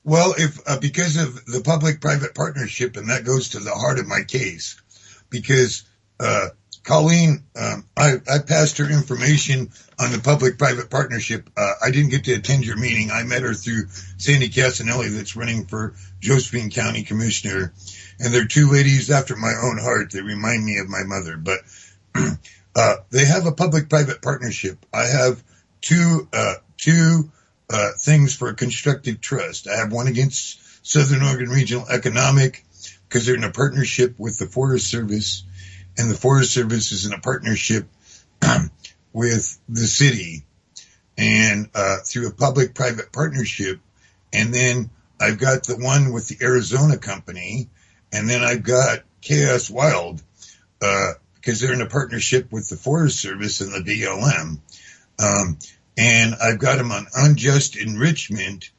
Well, because of the public-private partnership, and that goes to the heart of my case, because Colleen, I passed her information on the public-private partnership. I didn't get to attend your meeting. I met her through Sandy Casanelli, that's running for Josephine County Commissioner. And they're two ladies after my own heart. They remind me of my mother. But they have a public-private partnership. I have two things for a constructive trust. I have one against Southern Oregon Regional Economic, because they're in a partnership with the Forest Service, and the Forest Service is in a partnership with the city, and through a public-private partnership. And then I've got the one with the Arizona company, and then I've got KS Wild, because they're in a partnership with the Forest Service and the BLM. And I've got them on unjust enrichment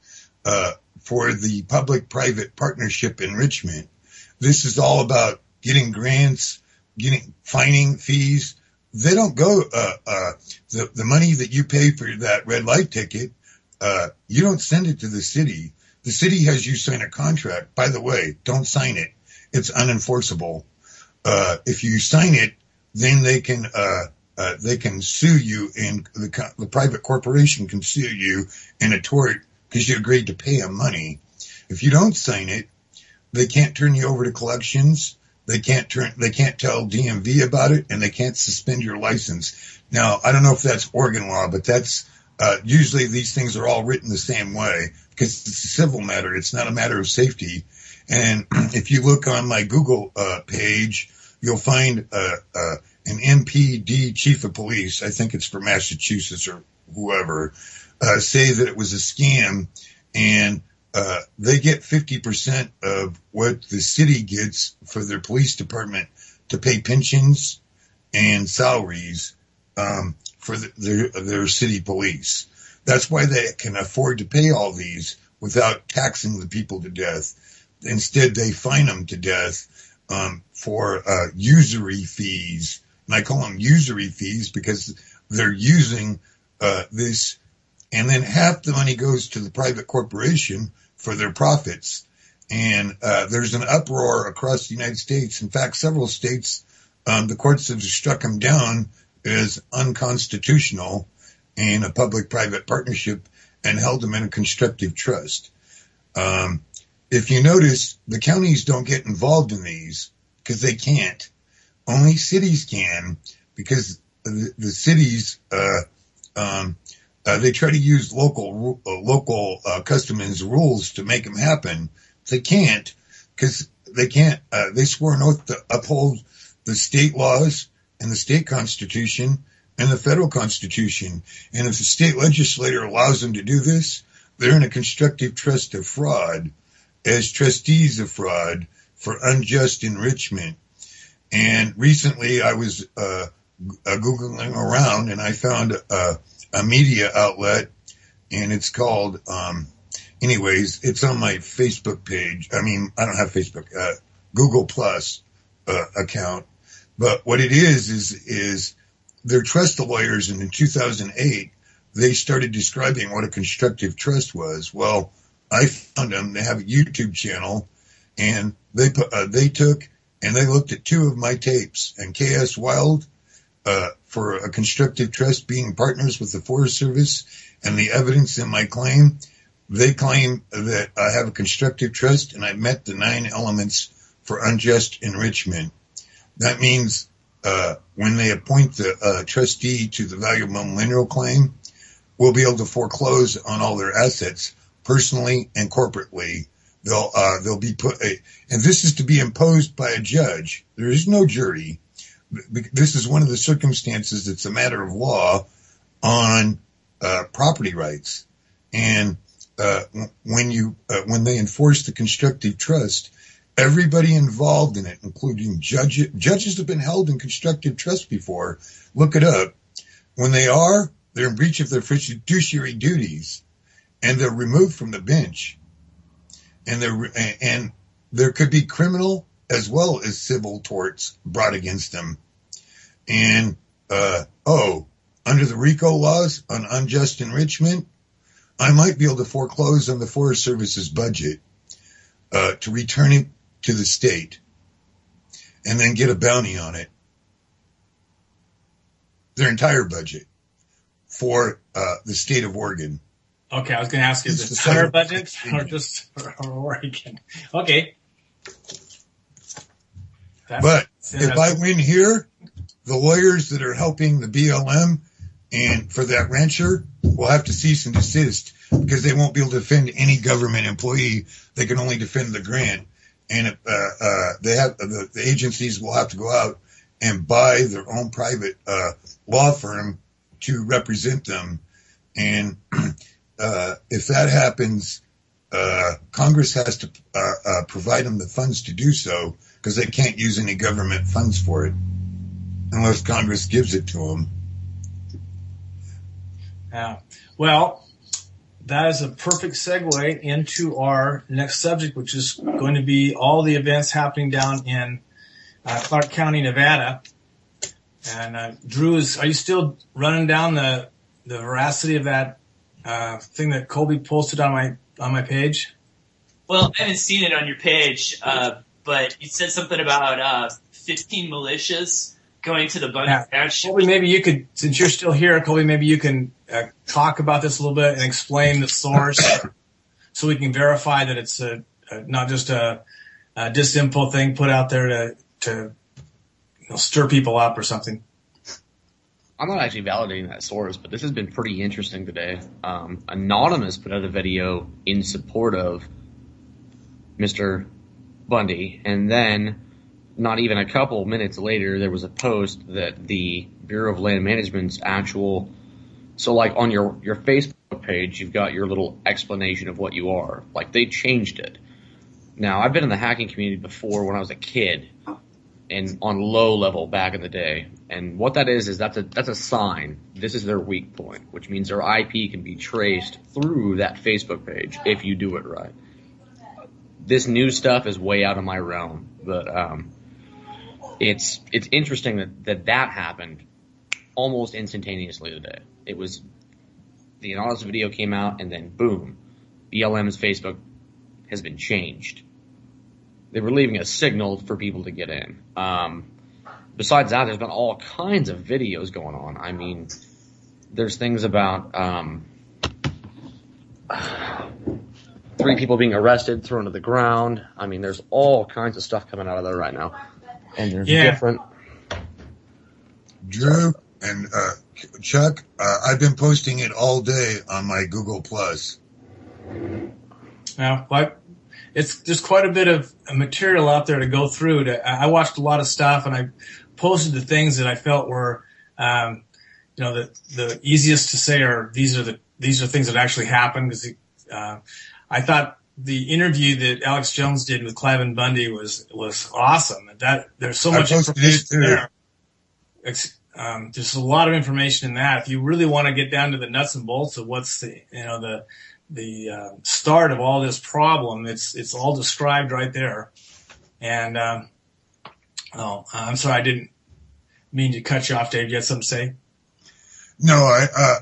for the public-private partnership enrichment. This is all about getting grants, fining fees. They don't go, the money that you pay for that red light ticket, you don't send it to the city. The city has you sign a contract. By the way, don't sign it. It's unenforceable. If you sign it, then they can sue you, and the private corporation can sue you in a tort because you agreed to pay them money. If you don't sign it, they can't turn you over to collections. They can't tell DMV about it, and they can't suspend your license. Now, I don't know if that's Oregon law, but that's usually these things are all written the same way because it's a civil matter. It's not a matter of safety. And if you look on my Google page, you'll find an MPD chief of police, I think it's for Massachusetts or whoever, say that it was a scam, and they get 50% of what the city gets for their police department to pay pensions and salaries for their city police. That's why they can afford to pay all these without taxing the people to death. Instead, they fine them to death for usury fees. And I call them usury fees because they're using this, and then half the money goes to the private corporation for their profits. And there's an uproar across the United States. In fact, several states, the courts have struck them down as unconstitutional in a public-private partnership and held them in a constructive trust. If you notice, the counties don't get involved in these because they can't. Only cities can, because the cities they try to use local custom and rules to make them happen. They can't, because they can't. They swore an oath to uphold the state laws and the state constitution and the federal constitution. And if the state legislature allows them to do this, they're in a constructive trust of fraud, as trustees of fraud for unjust enrichment. And recently I was Googling around, and I found a media outlet, and it's called, anyways, it's on my Facebook page. I mean, I don't have Facebook, Google Plus account. But what it is they're trust lawyers, and in 2008, they started describing what a constructive trust was. Well, I found them. They have a YouTube channel, and they took and they looked at two of my tapes, and KS Wild for a constructive trust being partners with the Forest Service and the evidence in my claim. They claim that I have a constructive trust and I met the 9 elements for unjust enrichment. That means when they appoint the trustee to the valuable mineral claim, we'll be able to foreclose on all their assets personally and corporately. They'll be put, and this is to be imposed by a judge. There is no jury. This is one of the circumstances that's a matter of law on property rights. And when they enforce the constructive trust, everybody involved in it, including judges have been held in constructive trust before. Look it up. When they're in breach of their fiduciary duties, and they're removed from the bench, and there could be criminal as well as civil torts brought against them. And under the RICO laws on unjust enrichment, I might be able to foreclose on the Forest Service's budget to return it to the state, and then get a bounty on it, their entire budget for the state of Oregon. Okay, I was going to ask you, is it entire budget or just for Oregon? Okay. But if I win here, the lawyers that are helping the BLM and for that rancher will have to cease and desist because they won't be able to defend any government employee. They can only defend the grant. And the agencies will have to go out and buy their own private law firm to represent them. And if that happens, Congress has to provide them the funds to do so, because they can't use any government funds for it unless Congress gives it to them. Yeah. Well, that is a perfect segue into our next subject, which is going to be all the events happening down in Clark County, Nevada. And Drew, are you still running down the veracity of that thing that Colby posted on my page? Well, I haven't seen it on your page, but you said something about 15 militias going to the Bundy Ranch. Colby, maybe you could, since you're still here, Colby, maybe you can talk about this a little bit and explain the source so we can verify that it's not just a disinfo thing put out there to stir people up or something. I'm not actually validating that source, but this has been pretty interesting today. Anonymous put out a video in support of Mr. Bundy, and then not even a couple minutes later, there was a post that the Bureau of Land Management's so like on your Facebook page, you've got your little explanation of what you are. Like, they changed it. Now, I've been in the hacking community before when I was a kid and on low level back in the day. And what that is that's a sign. This is their weak point, which means their IP can be traced through that Facebook page if you do it right. This new stuff is way out of my realm, but it's interesting that happened almost instantaneously today. It was the anonymous video came out, and then boom, BLM's Facebook has been changed. They were leaving a signal for people to get in. Besides that, there's been all kinds of videos going on. I mean, there's things about 3 people being arrested, thrown to the ground. I mean, there's all kinds of stuff coming out of there right now. And there's different. Drew and Chuck, I've been posting it all day on my Google Plus. Now, there's quite a bit of material out there to go through. I watched a lot of stuff, and I posted the things that I felt were, the easiest to say are these are things that actually happened. Because I thought the interview that Alex Jones did with Cliven Bundy was awesome. That there's so much information there. There's a lot of information in that. If you really want to get down to the nuts and bolts of what's the start of all this problem, it's all described right there. And I'm sorry, I didn't mean to cut you off, Dave. You had something to say? No,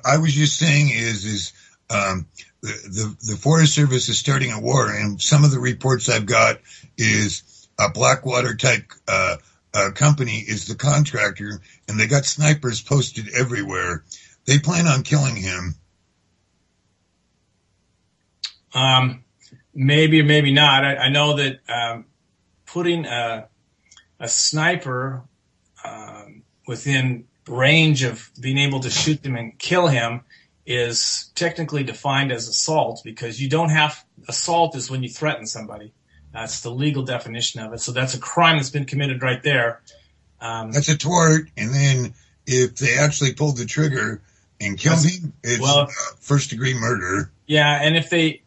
I was just saying the Forest Service is starting a war, and some of the reports I've got is a Blackwater type company is the contractor, and they got snipers posted everywhere. They plan on killing him. Maybe or maybe not. I know that putting a sniper within range of being able to shoot them and kill him is technically defined as assault, because you don't have assault is when you threaten somebody. That's the legal definition of it. So that's a crime that's been committed right there. That's a tort, and then if they actually pulled the trigger and killed him, it's first-degree murder. Yeah, and if they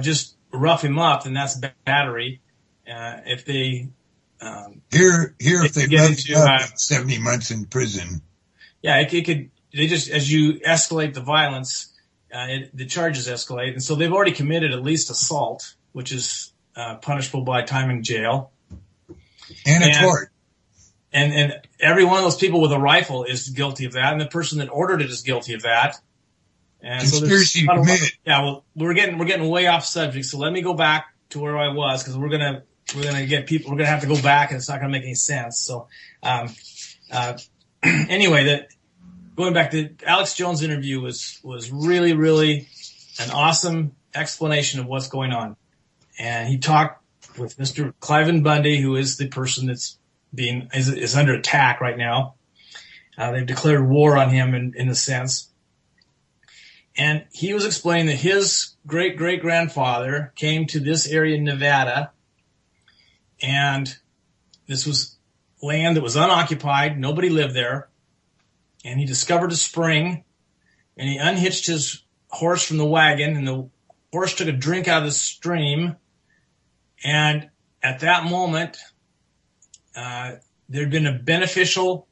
just rough him up, then that's battery. If they if they rough him up, it's 70 months in prison. Yeah, it could. They just, as you escalate the violence, the charges escalate, and so they've already committed at least assault, which is punishable by time in jail. And a tort. And every one of those people with a rifle is guilty of that, and the person that ordered it is guilty of that. And conspiracy to commit. Yeah, well, we're getting way off subject, so let me go back to where I was, because we're gonna have to go back, and it's not gonna make any sense. So, anyway, going back to Alex Jones' interview was really, really an awesome explanation of what's going on. And he talked with Mr. Cliven Bundy, who is the person that's is under attack right now. They've declared war on him in a sense. And he was explaining that his great-great-grandfather came to this area in Nevada, and this was land that was unoccupied. Nobody lived there. And he discovered a spring, and he unhitched his horse from the wagon, and the horse took a drink out of the stream. And at that moment, there'd been a beneficial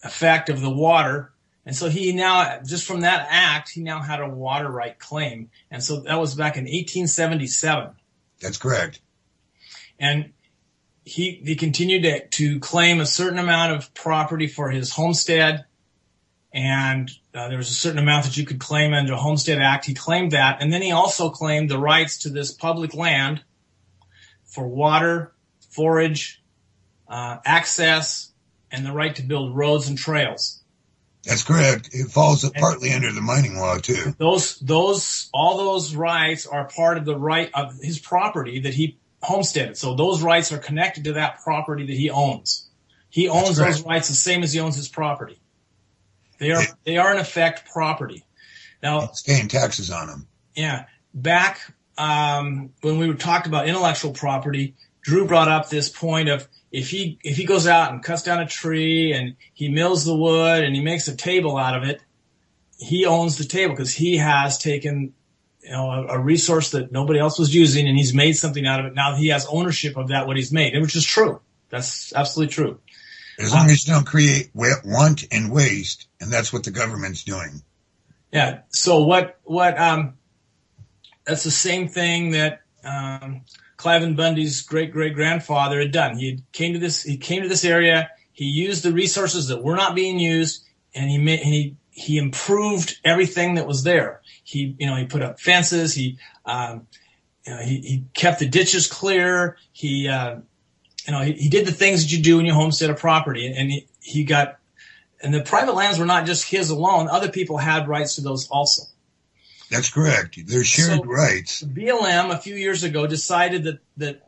effect of the water. And so he now, just from that act, he now had a water right claim. And so that was back in 1877. That's correct. And he continued to claim a certain amount of property for his homestead. And there was a certain amount that you could claim under the Homestead Act. He claimed that. And then he also claimed the rights to this public land for water, forage, access, and the right to build roads and trails. That's correct. It falls partly under the mining law too. All those rights are part of the right of his property that he homesteaded. So those rights are connected to that property that he owns. He owns those rights the same as he owns his property. They are in effect property. Now, he's paying taxes on them. Yeah. Back when we talked about intellectual property, Drew brought up this point of if he goes out and cuts down a tree and he mills the wood and he makes a table out of it, he owns the table because he has taken a resource that nobody else was using and he's made something out of it. Now he has ownership of that, what he's made, which is true. That's absolutely true. As long as you don't create want and waste, and that's what the government's doing. Yeah. So that's the same thing that Cliven Bundy's great-great-grandfather had done. He came to this area. He used the resources that were not being used, and he improved everything that was there. He put up fences. He kept the ditches clear. He did the things that you do when you homestead a property, and the private lands were not just his alone. Other people had rights to those also. That's correct. They're shared rights. BLM a few years ago decided that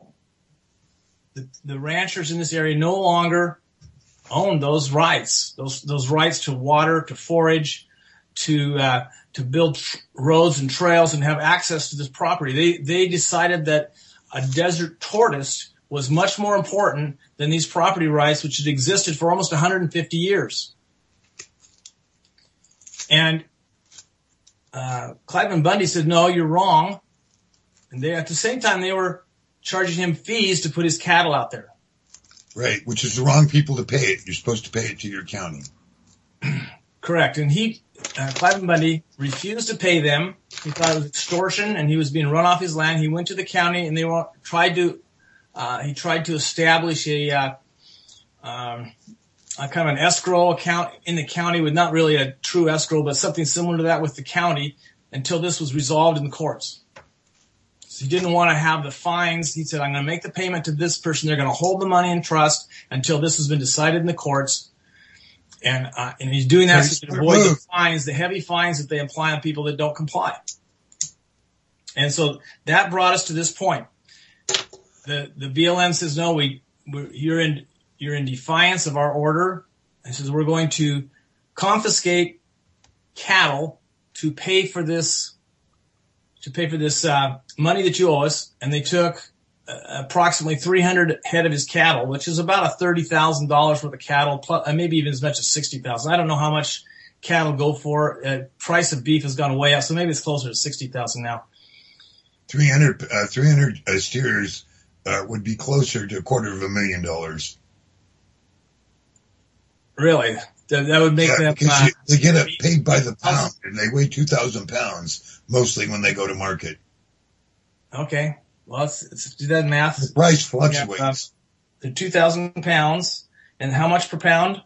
the ranchers in this area no longer own those rights, those rights to water, to forage, to build roads and trails and have access to this property. They decided that a desert tortoise was much more important than these property rights, which had existed for almost 150 years. And Cliven Bundy said, no, you're wrong. And at the same time, they were charging him fees to put his cattle out there. Right, which is the wrong people to pay it. You're supposed to pay it to your county. Correct. And Cliven Bundy refused to pay them. He thought it was extortion, and he was being run off his land. He went to the county, and he tried to establish a kind of an escrow account in the county, with not really a true escrow, but something similar to that with the county, until this was resolved in the courts. he didn't want to have the fines. He said, I'm going to make the payment to this person. They're going to hold the money in trust until this has been decided in the courts. And he's doing that so he can avoid the fines, the heavy fines that they apply on people that don't comply. And so that brought us to this point. The BLM says, no, you're in defiance of our order. It says we're going to confiscate cattle to pay for this money that you owe us. And they took approximately 300 head of his cattle, which is about $30,000 worth of cattle, plus, maybe even as much as $60,000. I don't know how much cattle go for. Price of beef has gone way up, so maybe it's closer to $60,000 now. 300 steers would be closer to $250,000. Really? That would make them. They get paid by the pound, and they weigh 2,000 pounds mostly when they go to market. Okay. Well, let's do that math. The price fluctuates. The 2,000 pounds, and how much per pound?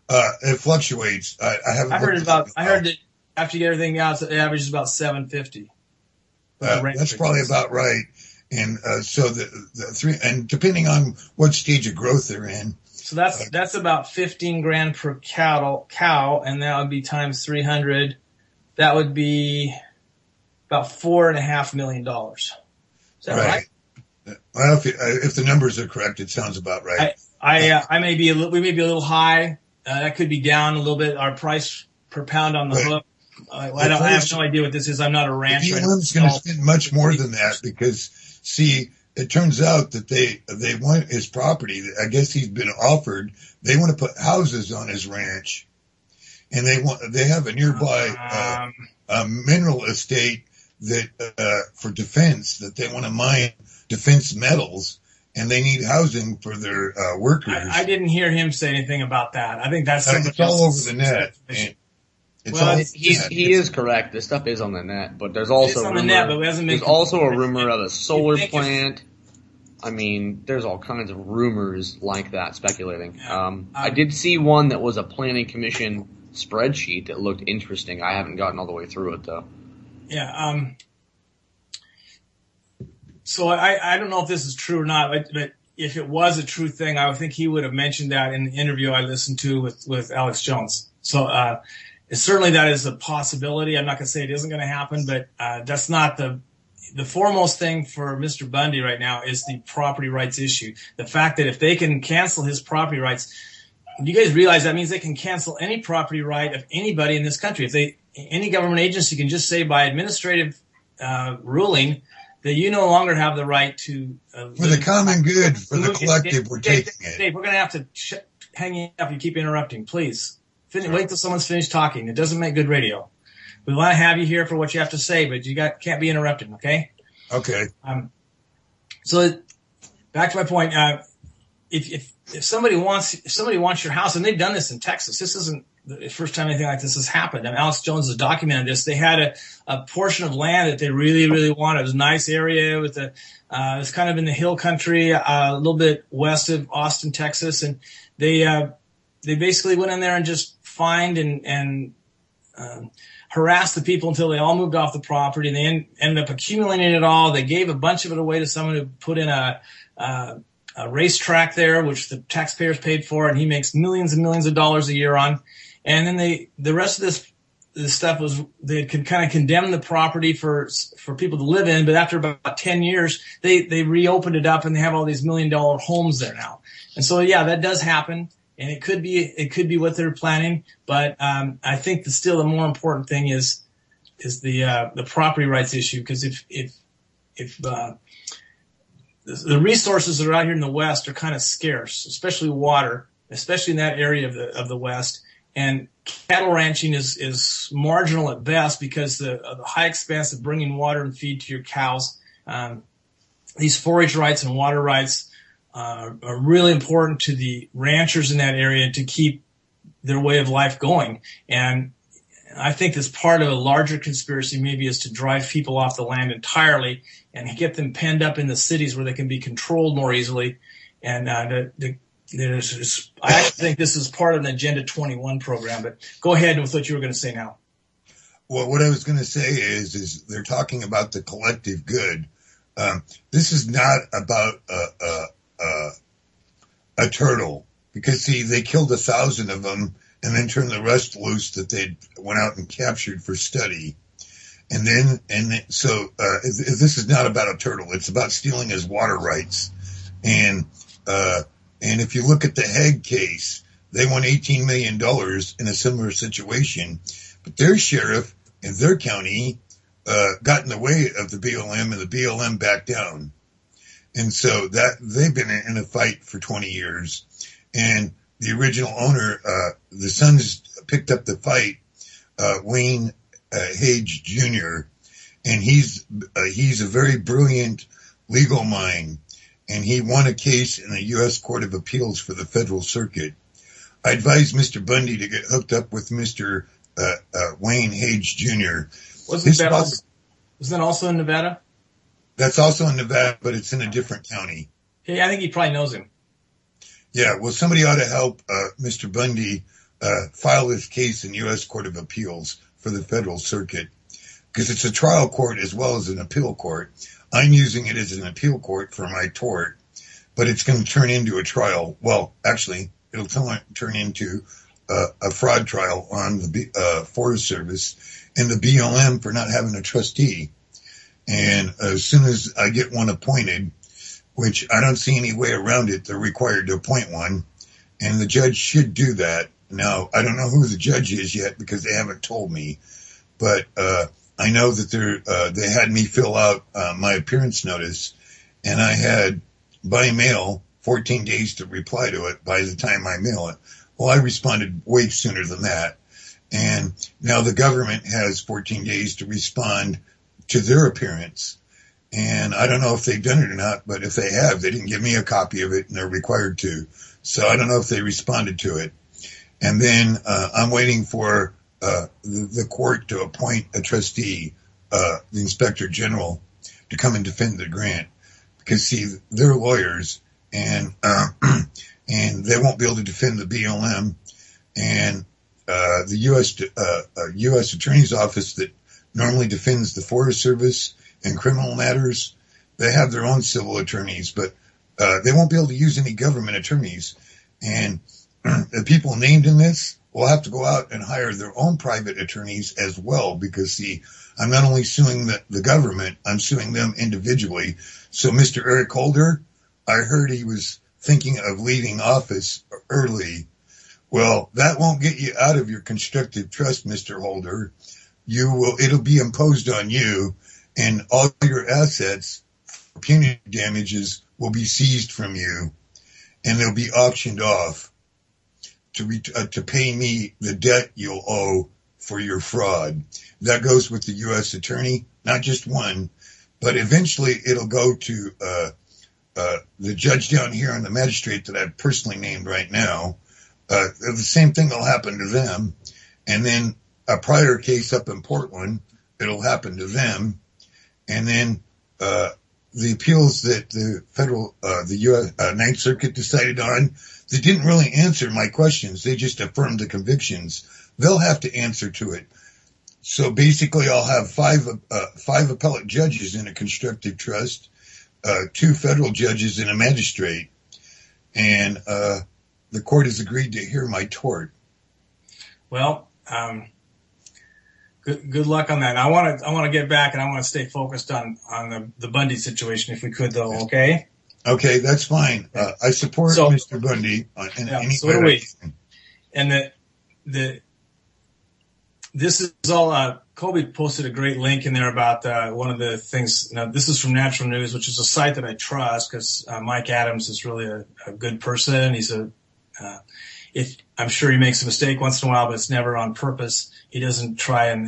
It fluctuates. I heard that after you get everything out, it averages about $750. That's probably about right. And so the three, and depending on what stage of growth they're in. So that's about $15,000 per cow, and that would be times 300. That would be about $4.5 million. Is that right? Well, if the numbers are correct, it sounds about right. We may be a little high. That could be down a little bit. Our price per pound on the hook. I have no idea what this is. I'm not a rancher. BLM's going to spend much more than that because, see, it turns out that they want his property. I guess he's been offered. They want to put houses on his ranch, and they have a nearby mineral estate that for defense that they want to mine defense metals, and they need housing for their workers. I didn't hear him say anything about that. I think that's it's all over the net. He is correct. This stuff is on the net, but there's also a rumor of a solar plant. I mean, there's all kinds of rumors like that speculating. I did see one that was a planning commission spreadsheet that looked interesting. I haven't gotten all the way through it though. Yeah. So I don't know if this is true or not, but if it was a true thing, I would think he would have mentioned that in the interview I listened to with Alex Jones. So certainly that is a possibility. I'm not going to say it isn't going to happen, but that's not the foremost thing for Mr. Bundy right now is the property rights issue. The fact that if they can cancel his property rights, you guys realize that means they can cancel any property right of anybody in this country. If any government agency can just say by administrative ruling that you no longer have the right to for the common good, for the collective, we're taking it. Dave, we're going to have to hang you up. You keep interrupting, please. Wait till someone's finished talking. It doesn't make good radio. We want to have you here for what you have to say, but you can't be interrupted. Okay. Okay. So back to my point. If somebody wants your house, and they've done this in Texas, this isn't the first time anything like this has happened. And Alex Jones has documented this. They had a portion of land that they really, really wanted. It was a nice area with it was kind of in the hill country, a little bit west of Austin, Texas, and they basically went in there and just fined and harassed the people until they all moved off the property, and they ended up accumulating it all. They gave a bunch of it away to someone who put in a racetrack there, which the taxpayers paid for, and he makes millions and millions of dollars a year on. And then the rest of this stuff was, they could kind of condemn the property for people to live in, but after about 10 years, they reopened it up and they have all these $1 million homes there now. And so, yeah, that does happen. And it could be what they're planning, but I think still the more important thing is the property rights issue, because if the resources that are out here in the West are kind of scarce, especially water, especially in that area of the West, and cattle ranching is marginal at best because the high expense of bringing water and feed to your cows. These forage rights and water rights are really important to the ranchers in that area to keep their way of life going. And I think that's part of a larger conspiracy maybe is to drive people off the land entirely and get them penned up in the cities where they can be controlled more easily. And I think this is part of an Agenda 21 program. But go ahead with what you were going to say now. Well, what I was going to say is they're talking about the collective good. this is not about a turtle, because see, they killed 1,000 of them and then turned the rest loose that they went out and captured for study. So this is not about a turtle. It's about stealing his water rights. And if you look at the Hague case, they won $18 million in a similar situation, but their sheriff in their county got in the way of the BLM, and the BLM backed down. And so that they've been in a fight for 20 years. And the original owner, the sons picked up the fight, Wayne Hage Jr., and he's a very brilliant legal mind, and he won a case in the U.S. Court of Appeals for the Federal Circuit. I advised Mr. Bundy to get hooked up with Mr. Wayne Hage Jr. Wasn't that also in Nevada? That's also in Nevada, but it's in a different county. Hey, I think he probably knows him. Yeah, well, somebody ought to help Mr. Bundy file this case in U.S. Court of Appeals for the Federal Circuit, because it's a trial court as well as an appeal court. I'm using it as an appeal court for my tort, but it's going to turn into a trial. Well, actually, it'll turn into a fraud trial on the Forest Service and the BLM for not having a trustee. And as soon as I get one appointed, which I don't see any way around it, they're required to appoint one, and the judge should do that. Now, I don't know who the judge is yet because they haven't told me, but I know that they had me fill out my appearance notice, and I had by mail 14 days to reply to it by the time I mail it. Well, I responded way sooner than that, and now the government has 14 days to respond to their appearance. And I don't know if they've done it or not, but if they have, they didn't give me a copy of it, and they're required to. So I don't know if they responded to it. And then I'm waiting for the court to appoint a trustee, the inspector general, to come and defend the grant. Because, see, they're lawyers, and they won't be able to defend the BLM. And the U.S. Attorney's Office that normally defends the Forest Service in criminal matters, they have their own civil attorneys, but they won't be able to use any government attorneys. And the people named in this will have to go out and hire their own private attorneys as well, because, see, I'm not only suing the government, I'm suing them individually. So Mr. Eric Holder, I heard he was thinking of leaving office early. Well, that won't get you out of your constructive trust, Mr. Holder. It'll be imposed on you, and all your assets for punitive damages will be seized from you, and they'll be auctioned off to pay me the debt you'll owe for your fraud. That goes with the U.S. attorney, not just one, but eventually it'll go to the judge down here and the magistrate that I've personally named right now. The same thing will happen to them, and then a prior case up in Portland, it'll happen to them. And then the appeals that the U.S. Ninth Circuit decided on, they didn't really answer my questions. They just affirmed the convictions. They'll have to answer to it. So basically, I'll have five appellate judges in a constructive trust, 2 federal judges and a magistrate, and the court has agreed to hear my tort. Well, Good luck on that. I want to get back, and I want to stay focused on the Bundy situation if we could, though. Okay. Okay, that's fine. I support Mr. Bundy in any way. And this is all. Kobe posted a great link in there about one of the things. Now, this is from Natural News, which is a site that I trust because Mike Adams is really a good person. He's I'm sure he makes a mistake once in a while, but it's never on purpose. He doesn't try and,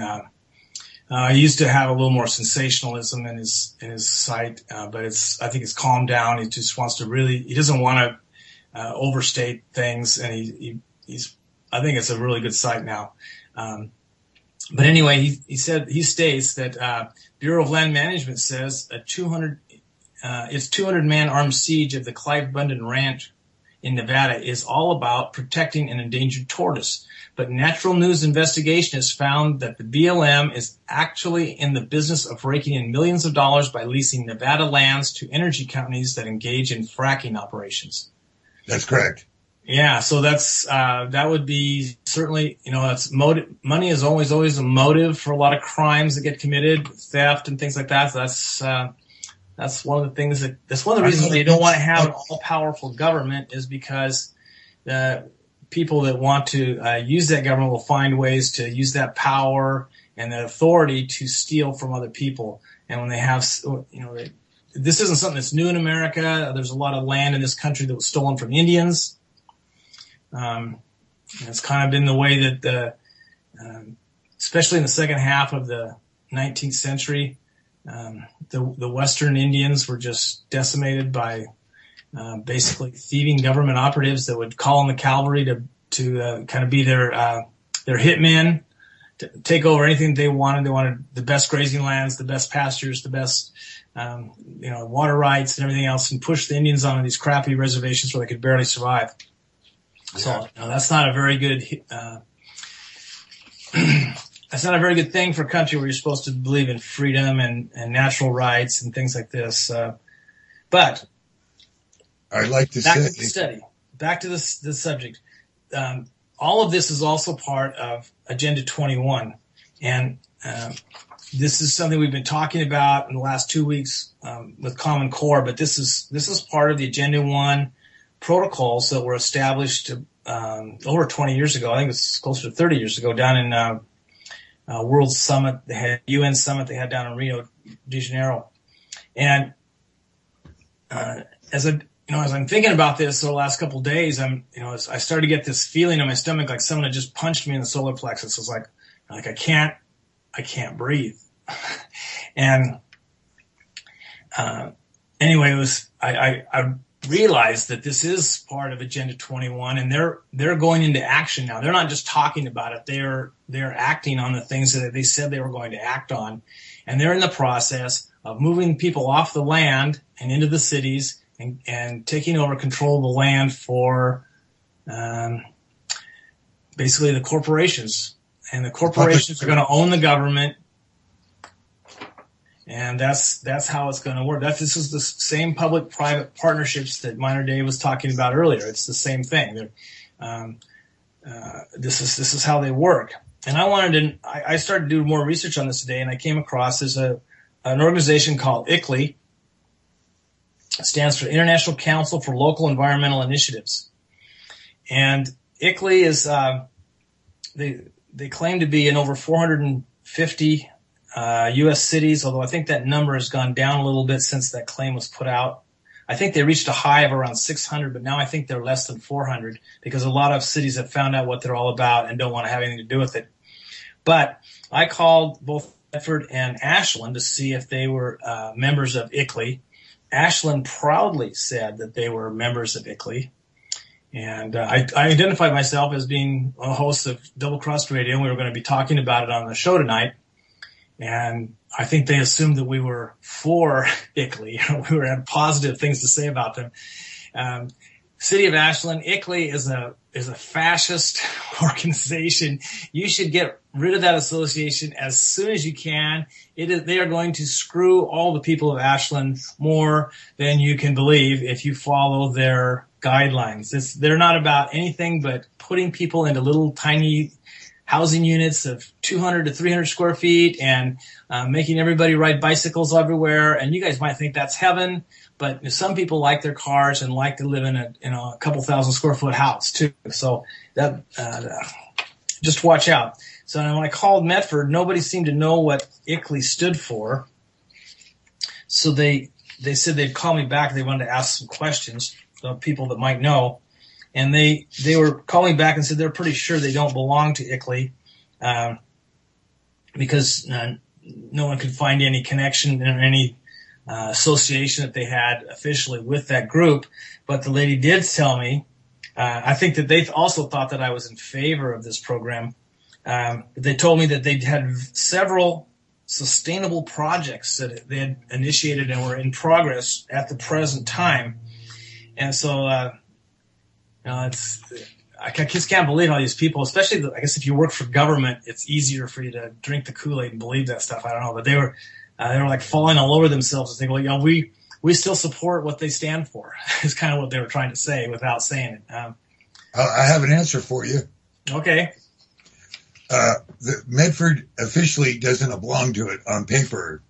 he used to have a little more sensationalism in his site, but I think it's calmed down. He just wants to he doesn't want to, overstate things. And I think it's a really good site now. But anyway, he states that, Bureau of Land Management says its 200-man armed siege of the Clive Bundy Ranch in Nevada is all about protecting an endangered tortoise. But Natural News investigation has found that the BLM is actually in the business of raking in millions of dollars by leasing Nevada lands to energy companies that engage in fracking operations. That's correct. Yeah, so that's that would be certainly, that's motive. Money is always a motive for a lot of crimes that get committed, theft and things like that. So that's one of the things that's one of the reasons why you don't want to have an all-powerful government, is because the people that want to use that government will find ways to use that power and that authority to steal from other people. And when they have, this isn't something that's new in America. There's a lot of land in this country that was stolen from Indians. It's kind of been the way that especially in the second half of the 19th century, the Western Indians were just decimated by basically thieving government operatives that would call on the cavalry to kind of be their hitmen, to take over anything they wanted. They wanted the best grazing lands, the best pastures, the best water rights and everything else, and push the Indians onto these crappy reservations where they could barely survive. So that's not a very good that's not a very good thing for a country where you're supposed to believe in freedom and natural rights and things like this. But I'd like to back to the study, back to the subject. All of this is also part of Agenda 21, and this is something we've been talking about in the last 2 weeks with Common Core. But this is part of the Agenda 1 protocols that were established over 20 years ago. I think it was closer to 30 years ago, down in World Summit. They had UN Summit they had down in Rio de Janeiro. And as I'm thinking about this over the last couple of days, I started to get this feeling in my stomach like someone had just punched me in the solar plexus. It was like I can't breathe. And anyway, it was I realized that this is part of Agenda 21, and they're going into action now. They're not just talking about it; they're acting on the things that they said they were going to act on, and they're in the process of moving people off the land and into the cities and taking over control of the land for basically the corporations. And the corporations are going to own the government. And that's how it's going to work. This is the same public-private partnerships that Miner Dave was talking about earlier. It's the same thing. This is how they work. And I started to do more research on this today, and I came across an organization called ICLEI. It stands for International Council for Local Environmental Initiatives. And ICLEI is they claim to be in over 450 U.S. cities, although I think that number has gone down a little bit since that claim was put out. I think they reached a high of around 600, but now I think they're less than 400 because a lot of cities have found out what they're all about and don't want to have anything to do with it. But I called both Medford and Ashland to see if they were members of ICLEI. Ashland proudly said that they were members of ICLEI. And I identified myself as being a host of Double Crossed Radio, and we were going to be talking about it on the show tonight. And I think they assumed that we were for ICLEI. We had positive things to say about them. City of Ashland, ICLEI is a fascist organization. You should get rid of that association as soon as you can. They are going to screw all the people of Ashland more than you can believe if you follow their guidelines. They're not about anything but putting people into little tiny housing units of 200 to 300 square feet and making everybody ride bicycles everywhere. And you guys might think that's heaven, but some people like their cars and like to live in a couple thousand square foot house too. So that just watch out. So when I called Medford, nobody seemed to know what ICLEI stood for. So they said they'd call me back. They wanted to ask some questions of people that might know. And they were calling back and said they're pretty sure they don't belong to ICLEI because no one could find any connection or any association that they had officially with that group. But the lady did tell me, I think that they also thought that I was in favor of this program. They told me that they'd had several sustainable projects that they had initiated and were in progress at the present time. And so I just can't believe how these people, especially I guess if you work for government, it's easier for you to drink the Kool-Aid and believe that stuff. I don't know, but they were like falling all over themselves and saying, well, we still support what they stand for. Is kind of what they were trying to say without saying it. I have an answer for you. Okay. The Medford officially doesn't belong to it on paper.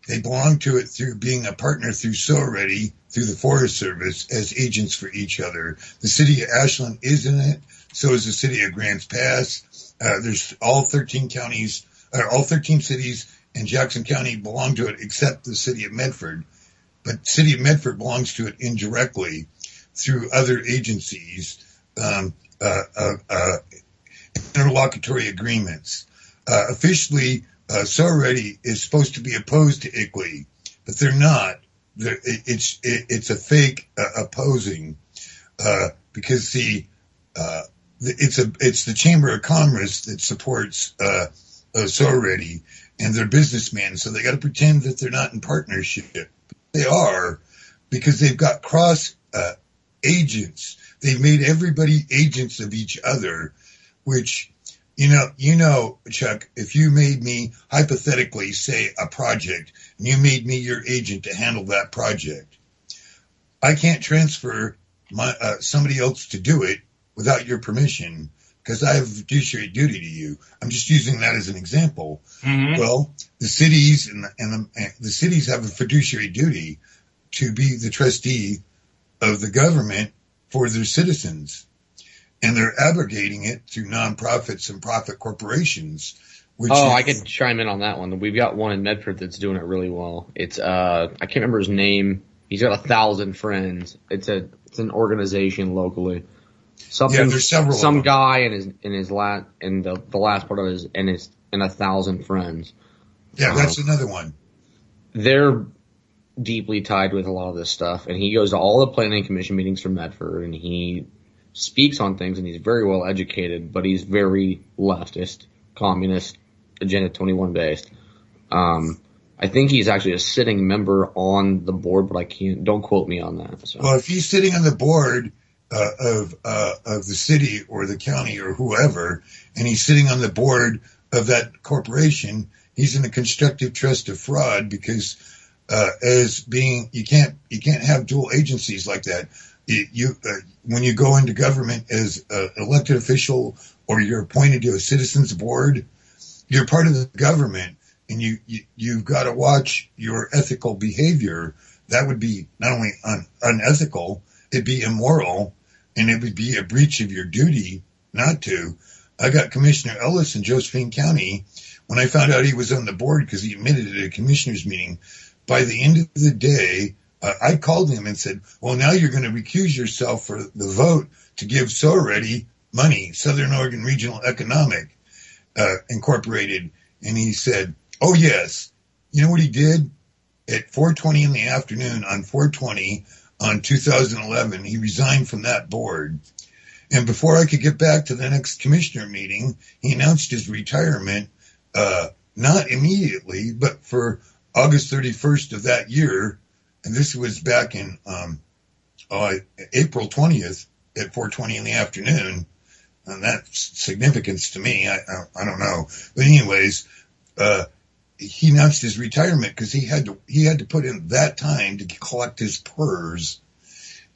They belong to it through being a partner through SoReady, through the Forest Service, as agents for each other. The city of Ashland is in it. So is the city of Grants Pass. There's all 13 counties, all 13 cities in Jackson County belong to it except the city of Medford. But the city of Medford belongs to it indirectly through other agencies, interlocutory agreements. Officially, SoReady is supposed to be opposed to ICLEI, but they're not. It's a fake opposing because it's the Chamber of Commerce that supports SoReady, and they're businessmen, so they got to pretend that they're not in partnership. They are, because they've got cross agents. They've made everybody agents of each other, which, you know, Chuck, if you made me hypothetically say a project and you made me your agent to handle that project, I can't transfer somebody else to do it without your permission because I have fiduciary duty to you. I'm just using that as an example. Mm-hmm. Well, the cities and the cities have a fiduciary duty to be the trustee of the government for their citizens. And they're abrogating it through nonprofits and profit corporations. I could chime in on that one. We've got one in Medford that's doing it really well. It's I can't remember his name. He's got 1,000 friends. It's an organization locally. There's several. Some guy in the last part of his and 1,000 friends. Yeah, that's another one. They're deeply tied with a lot of this stuff, and he goes to all the planning commission meetings for Medford, and he speaks on things, and he's very well educated, but he's very leftist, communist, Agenda 21 based. I think he's actually a sitting member on the board, but don't quote me on that. So. Well, if he's sitting on the board of the city or the county or whoever, and he's sitting on the board of that corporation, he's in a constructive trust of fraud because you can't have dual agencies like that. When you go into government as an elected official or you're appointed to a citizens board, you're part of the government, and you've got to watch your ethical behavior. That would be not only unethical, it'd be immoral, and it would be a breach of your duty not to. I got Commissioner Ellis in Josephine County when I found out he was on the board because he admitted it at a commissioner's meeting. By the end of the day, I called him and said, well, now you're going to recuse yourself for the vote to give SoReady money, Southern Oregon Regional Economic Incorporated. And he said, oh, yes. You know what he did? At 4:20 in the afternoon on 4/20 on 2011, he resigned from that board. And before I could get back to the next commissioner meeting, he announced his retirement, not immediately, but for August 31st of that year. And this was back in April 20th at 4:20 in the afternoon. And that's significance to me. I don't know. But anyways, he announced his retirement because he had to put in that time to collect his PERS.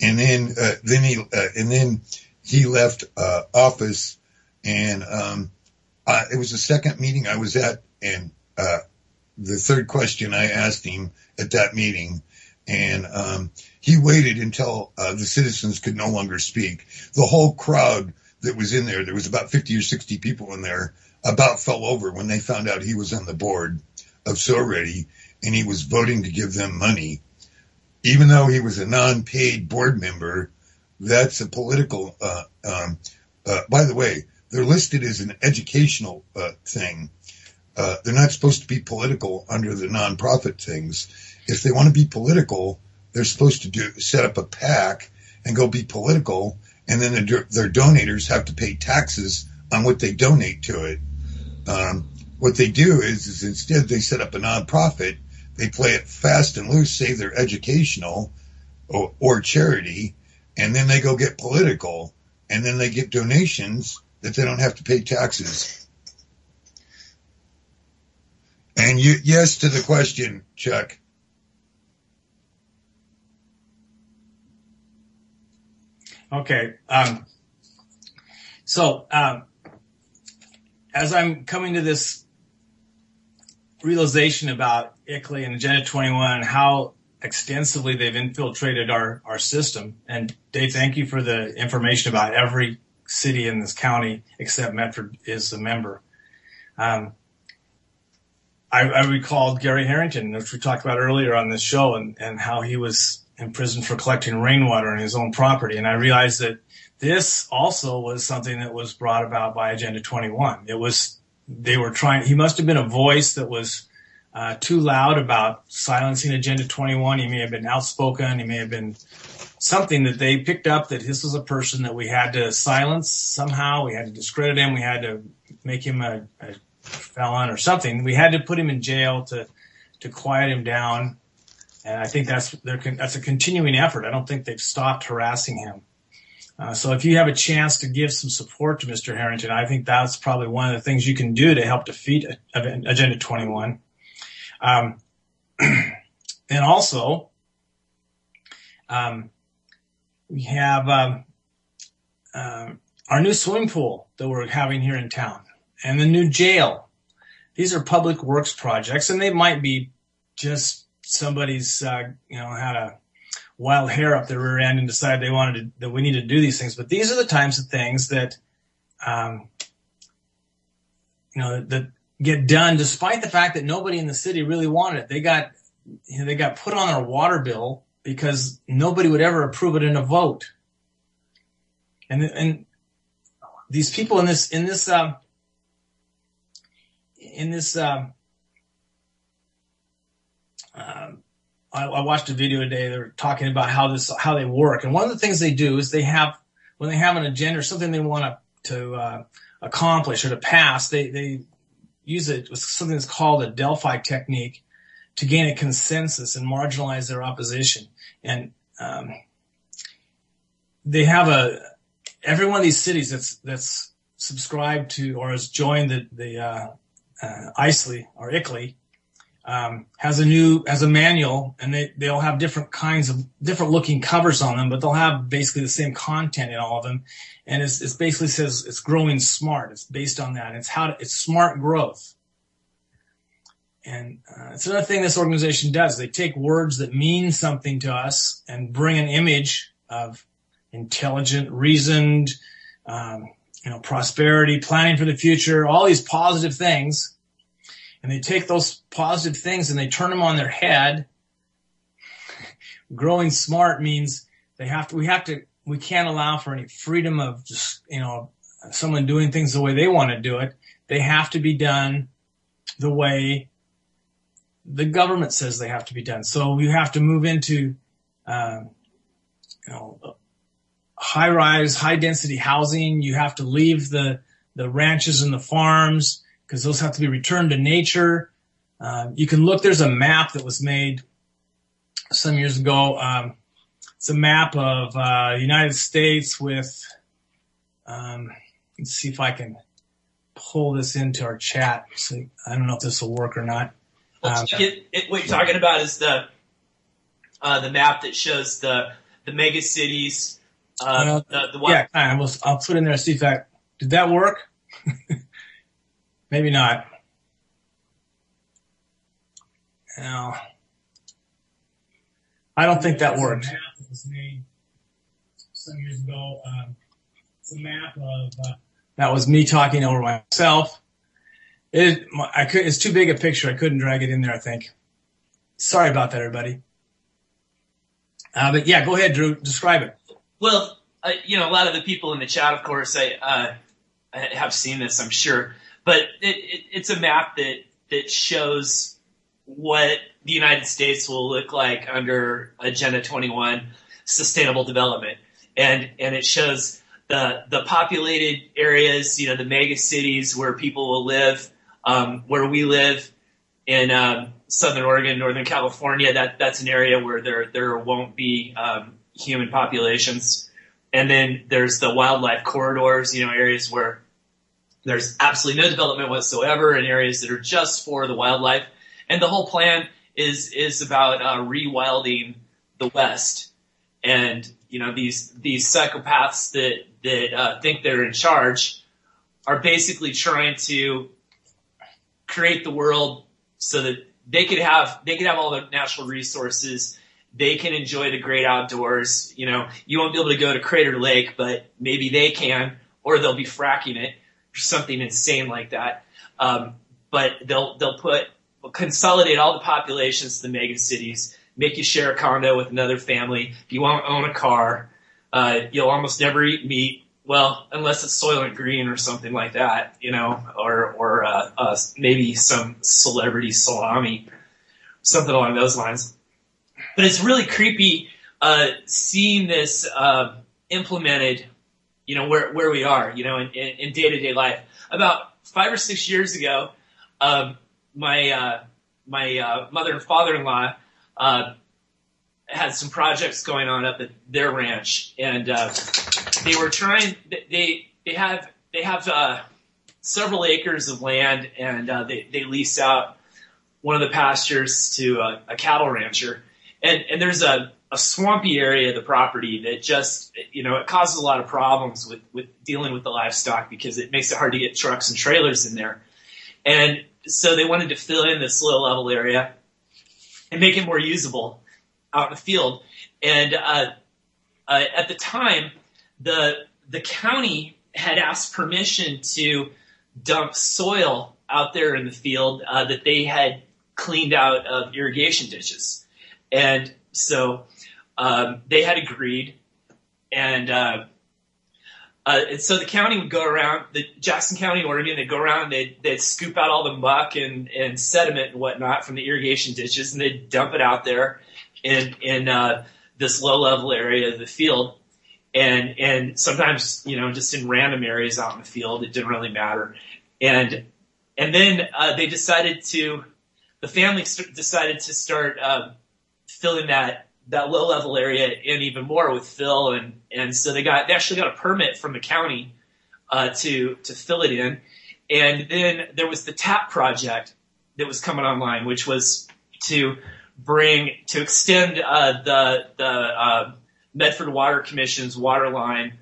And then he left office, and it was the second meeting I was at, and the third question I asked him at that meeting, and he waited until the citizens could no longer speak. The whole crowd that was in there was about 50 or 60 people in there, about fell over when they found out he was on the board of SoReady, and he was voting to give them money. Even though he was a non-paid board member, that's a political, by the way, they're listed as an educational thing. They're not supposed to be political under the nonprofit things. If they want to be political, they're supposed to set up a PAC and go be political, and then their donators have to pay taxes on what they donate to it. What they do is instead they set up a nonprofit. They play it fast and loose, say they're educational or charity, and then they go get political. and then they get donations that they don't have to pay taxes. And yes to the question, Chuck. Okay. So as I'm coming to this realization about ICLEI and Agenda 21 and how extensively they've infiltrated our system, and Dave, thank you for the information about every city in this county except Medford is a member. I recalled Gary Harrington, which we talked about earlier on this show, and how he was in prison for collecting rainwater on his own property. And I realized that this also was something that was brought about by Agenda 21. He must have been a voice that was too loud about silencing Agenda 21. He may have been outspoken. He may have been something that they picked up, that this was a person that we had to silence somehow. We had to discredit him. We had to make him a felon or something. We had to put him in jail to quiet him down. And I think that's a continuing effort. I don't think they've stopped harassing him. So if you have a chance to give some support to Mr. Harrington, I think that's probably one of the things you can do to help defeat Agenda 21. And also, we have our new swimming pool that we're having here in town and the new jail. These are public works projects, and they might be just somebody's, had a wild hair up their rear end and decided that we need to do these things. But these are the types of things that, that get done despite the fact that nobody in the city really wanted it. They got put on our water bill because nobody would ever approve it in a vote. And these people I watched a video today. They were talking about how they work, and one of the things they do is when they have an agenda or something they want to accomplish or to pass, they use something that's called a Delphi technique to gain a consensus and marginalize their opposition. And they have every one of these cities that's subscribed to or has joined the ICLEI has a manual, and they'll have different looking covers on them, but they'll have basically the same content in all of them. And it basically says it's growing smart. It's based on that. It's smart growth. And it's another thing this organization does. They take words that mean something to us and bring an image of intelligent, reasoned, prosperity, planning for the future, all these positive things. And they take those positive things and they turn them on their head. Growing smart means we can't allow for any freedom of just, someone doing things the way they want to do it. They have to be done the way the government says they have to be done. So you have to move into, high-rise, high-density housing. You have to leave the ranches and the farms, because those have to be returned to nature. You can look, there's a map that was made some years ago. It's a map of the United States with, let's see if I can pull this into our chat. So I don't know if this will work or not. What you're talking about is the map that shows the mega cities. Yeah, I'll put in there and see if did that work? Maybe not. No. I don't think that worked. It was made some years ago. It's a map of that was me talking over myself. It's too big a picture. I couldn't drag it in there, I think. Sorry about that, everybody. But yeah, go ahead, Drew. Describe it. Well, a lot of the people in the chat, of course, I have seen this, I'm sure. But it's a map that shows what the United States will look like under Agenda 21 sustainable development. And it shows the populated areas, the mega cities where people will live, where we live in Southern Oregon, Northern California. That's an area where there won't be human populations. And then there's the wildlife corridors, areas where there's absolutely no development whatsoever, and areas that are just for the wildlife. And the whole plan is about rewilding the West. And these psychopaths that think they're in charge are basically trying to create the world so that they could have all the natural resources. They can enjoy the great outdoors. You won't be able to go to Crater Lake, but maybe they can, or they'll be fracking it or something insane like that. But they'll consolidate all the populations to the mega cities, make you share a condo with another family. You won't own a car. You'll almost never eat meat. Well, unless it's Soylent Green or something like that, or maybe some celebrity salami, something along those lines. But it's really creepy seeing this implemented, where we are, in day-to-day life. About 5 or 6 years ago, my mother and father-in-law had some projects going on up at their ranch, and they were trying. They have several acres of land, and they lease out one of the pastures to a cattle rancher. And there's a swampy area of the property that just, it causes a lot of problems with dealing with the livestock because it makes it hard to get trucks and trailers in there. And so they wanted to fill in this low level area and make it more usable out in the field. And at the time, the county had asked permission to dump soil out there in the field that they had cleaned out of irrigation ditches. And so they had agreed, and so the county would go around, the Jackson County, Oregon, they'd go around and they'd scoop out all the muck and sediment and whatnot from the irrigation ditches, and they'd dump it out there in this low-level area of the field. And sometimes, just in random areas out in the field, it didn't really matter. And then the family decided to start filling that low level area in even more with fill, and so they actually got a permit from the county to fill it in. And then there was the TAP project that was coming online, which was to extend the Medford Water Commission's water line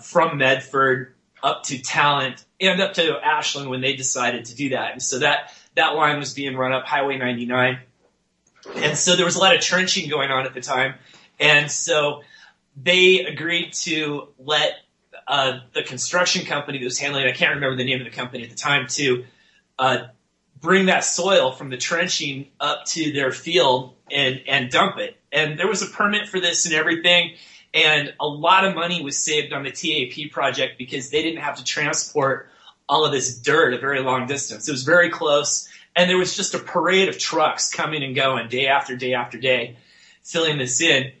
from Medford up to Talent and up to Ashland when they decided to do that. And so that line was being run up Highway 99. And so there was a lot of trenching going on at the time. And so they agreed to let the construction company that was handling it, I can't remember the name of the company at the time, to bring that soil from the trenching up to their field and dump it. And there was a permit for this and everything. And a lot of money was saved on the TAP project because they didn't have to transport all of this dirt a very long distance. It was very close. And there was just a parade of trucks coming and going day after day after day, filling this in.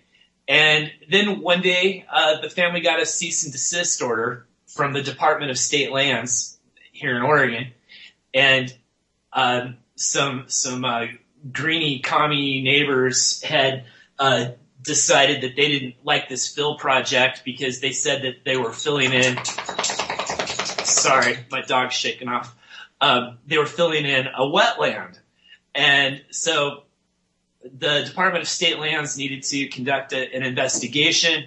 And then one day, the family got a cease and desist order from the Department of State Lands here in Oregon. And some greeny, commie neighbors had decided that they didn't like this fill project because they said that they were filling in. Sorry, my dog's shaking off. They were filling in a wetland. And so the Department of State Lands needed to conduct an investigation,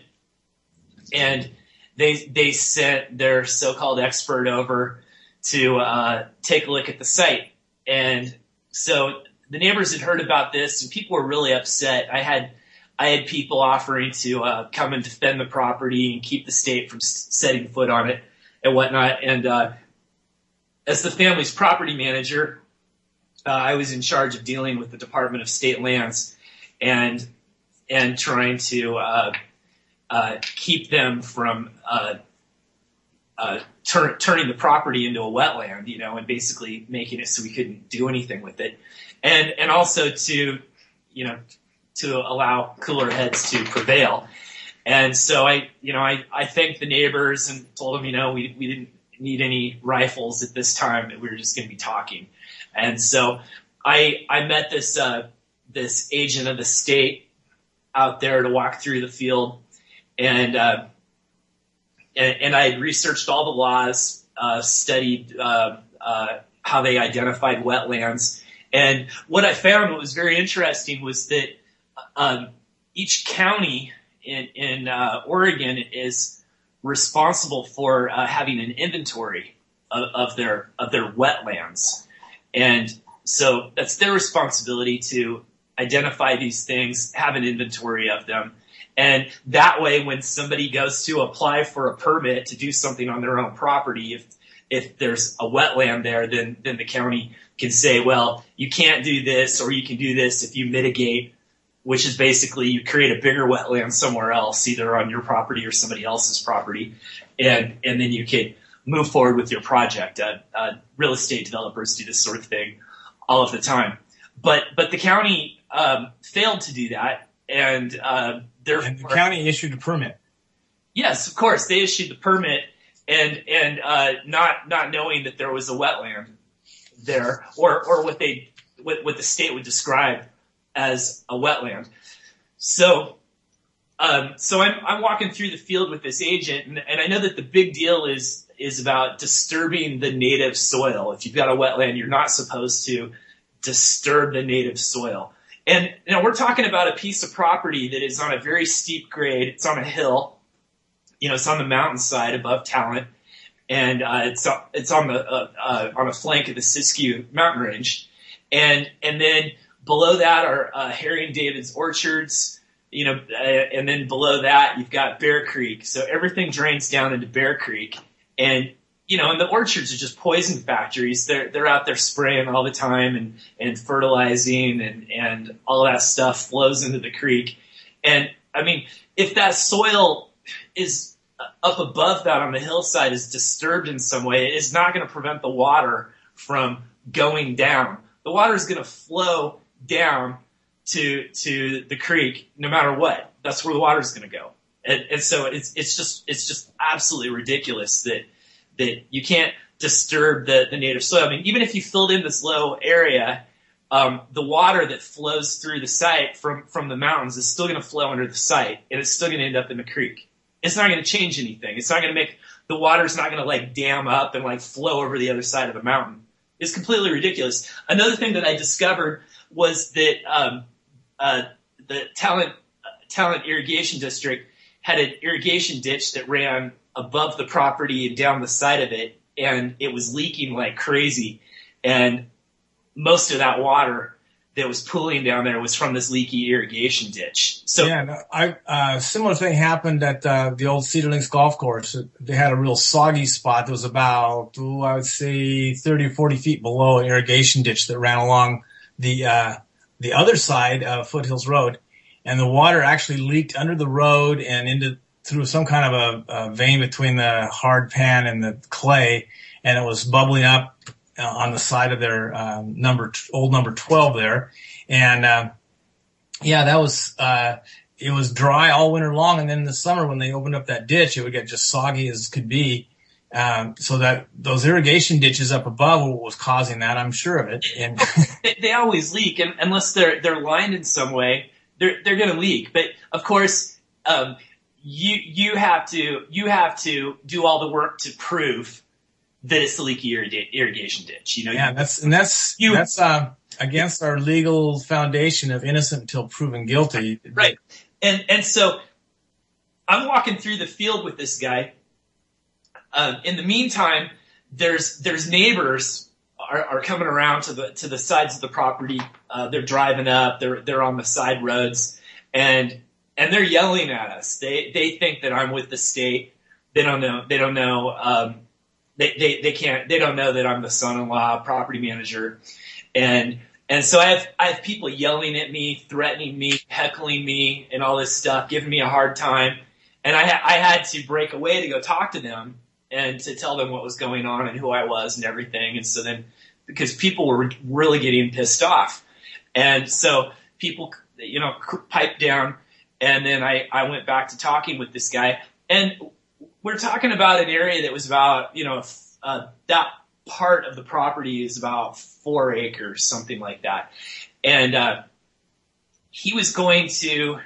and they sent their so-called expert over to take a look at the site. And so the neighbors had heard about this, and people were really upset. I had people offering to come and defend the property and keep the state from setting foot on it and whatnot. And as the family's property manager, I was in charge of dealing with the Department of State Lands and trying to keep them from turning the property into a wetland, and basically making it so we couldn't do anything with it, and also to allow cooler heads to prevail. And so I thanked the neighbors and told them, we didn't need any rifles at this time, that we were just going to be talking. And so I met this agent of the state out there to walk through the field, and and I had researched all the laws, studied how they identified wetlands. And what I found, what was very interesting, was that each county in Oregon is responsible for having an inventory of their wetlands. And so that's their responsibility to identify these things, have an inventory of them. And that way, when somebody goes to apply for a permit to do something on their own property, if there's a wetland there, then the county can say, well, you can't do this, or you can do this if you mitigate, which is basically you create a bigger wetland somewhere else, either on your property or somebody else's property, and then you can move forward with your project. Real estate developers do this sort of thing all of the time, but the county failed to do that, and therefore, and the county issued a permit. Yes, of course, they issued the permit, and not knowing that there was a wetland there, or what the state would describe as a wetland. So I'm walking through the field with this agent, and I know that the big deal is about disturbing the native soil. If you've got a wetland, you're not supposed to disturb the native soil. And we're talking about a piece of property that is on a very steep grade. It's on a hill. It's on the mountainside above Talent, and it's on a flank of the Siskiyou mountain range, and then below that are Harry and David's orchards, and then below that you've got Bear Creek. So everything drains down into Bear Creek, and and the orchards are just poison factories. They're out there spraying all the time and fertilizing, and all that stuff flows into the creek. And I mean, if that soil is up above that on the hillside is disturbed in some way, it is not going to prevent the water from going down. The water is going to flow down to the creek no matter what. That's where the water is going to go. And so it's just absolutely ridiculous that you can't disturb the native soil. I mean, even if you filled in this low area, the water that flows through the site from the mountains is still going to flow under the site, and it's still going to end up in the creek. It's not going to change anything. It's not going to make the water's not going to dam up and flow over the other side of the mountain. It's completely ridiculous. Another thing that I discovered was that the Talent Irrigation District had an irrigation ditch that ran above the property and down the side of it, and it was leaking like crazy. And most of that water that was pooling down there was from this leaky irrigation ditch. So similar thing happened at the old Cedarlinks golf course. They had a real soggy spot that was about, I would say 30 or 40 feet below an irrigation ditch that ran along the other side of Foothills Road. And the water actually leaked under the road and through some kind of a vein between the hard pan and the clay, and it was bubbling up on the side of their old number 12 there. And that was it was dry all winter long, and then in the summer when they opened up that ditch, it would get just soggy as could be. So that those irrigation ditches up above was causing that, I'm sure of it. And they always leak, and unless they're lined in some way, they're going to leak. But of course, you have to do all the work to prove that it's the leaky irrigation ditch. That's against our legal foundation of innocent until proven guilty. Right. And so I'm walking through the field with this guy. In the meantime, there's neighbors are coming around to the sides of the property. They're driving up. They're on the side roads, and they're yelling at us. They think that I'm with the state. They don't know. They don't know. They don't know that I'm the son-in-law property manager, and so I have people yelling at me, threatening me, heckling me, and all this stuff, giving me a hard time, and I had to break away to go talk to them and to tell them what was going on and who I was and everything. And so then, because people were really getting pissed off, and so people piped down, and then I went back to talking with this guy, and we're talking about an area that was about, that part of the property is about 4 acres, something like that. And he was going to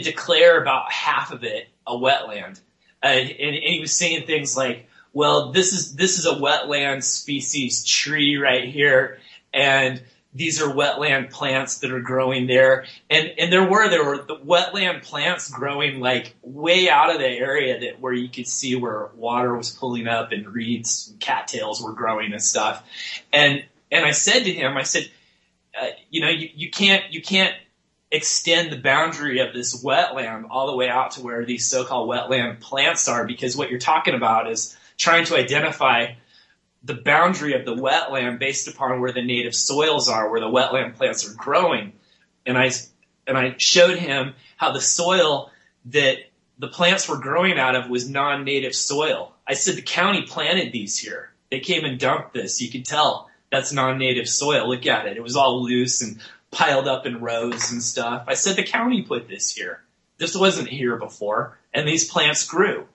declare about half of it a wetland. and he was saying things like, well, this is a wetland species tree right here, and these are wetland plants that are growing there. And there were the wetland plants growing like way out of the area that where you could see where water was pulling up and reeds and cattails were growing and stuff. And I said to him, I said, you can't extend the boundary of this wetland all the way out to where these so-called wetland plants are, because what you're talking about is trying to identify the boundary of the wetland based upon where the native soils are, where the wetland plants are growing. And I showed him how the soil that the plants were growing out of was non-native soil. I said the county planted these here. They came and dumped this. You could tell that's non-native soil. Look at it. It was all loose and piled up in rows and stuff. I said the county put this here. This wasn't here before, and these plants grew.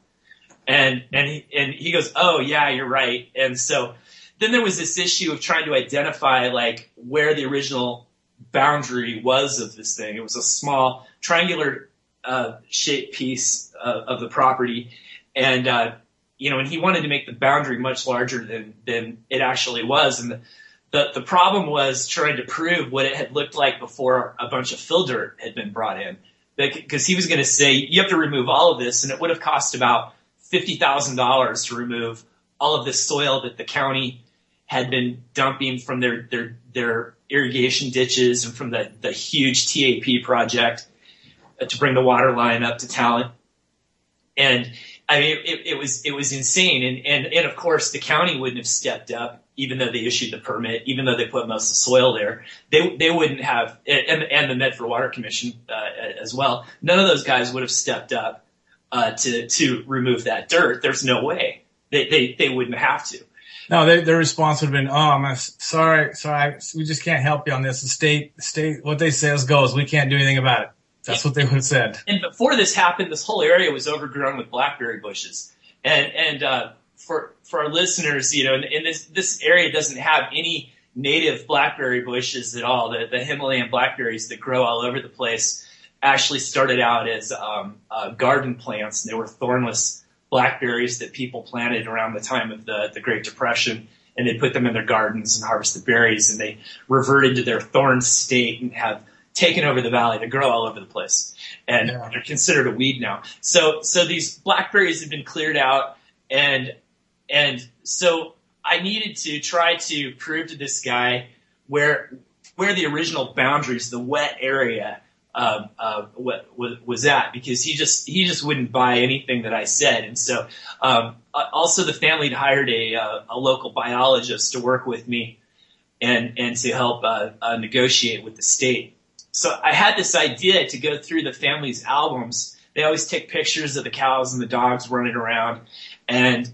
And he goes, oh yeah, you're right. And so then there was this issue of trying to identify like where the original boundary was of this thing. It was a small triangular shaped piece of the property, and and he wanted to make the boundary much larger than it actually was. And the problem was trying to prove what it had looked like before a bunch of fill dirt had been brought in, because he was going to say you have to remove all of this, and it would have cost about $50,000 to remove all of this soil that the county had been dumping from their irrigation ditches and from the huge TAP project to bring the water line up to Talent. And I mean, it was insane. And of course the county wouldn't have stepped up, even though they issued the permit, even though they put most of the soil there. They wouldn't have, and the Medford Water Commission as well. None of those guys would have stepped up to remove that dirt. There's no way they wouldn't have to. No, their response would have been, "Oh, I'm sorry, we just can't help you on this. The state, what they says goes. We can't do anything about it." That's what they would have said. And before this happened, this whole area was overgrown with blackberry bushes. And for our listeners, and this area doesn't have any native blackberry bushes at all. The Himalayan blackberries that grow all over the place actually started out as garden plants, and they were thornless blackberries that people planted around the time of the Great Depression, and they put them in their gardens and harvest the berries, and they reverted to their thorn state and have taken over the valley to grow all over the place, and they're considered a weed now. So these blackberries have been cleared out, and so I needed to try to prove to this guy where the original boundaries, the wet area, was at, because he just wouldn't buy anything that I said. And so also the family had hired a local biologist to work with me and to help negotiate with the state. So I had this idea to go through the family's albums. They always take pictures of the cows and the dogs running around, and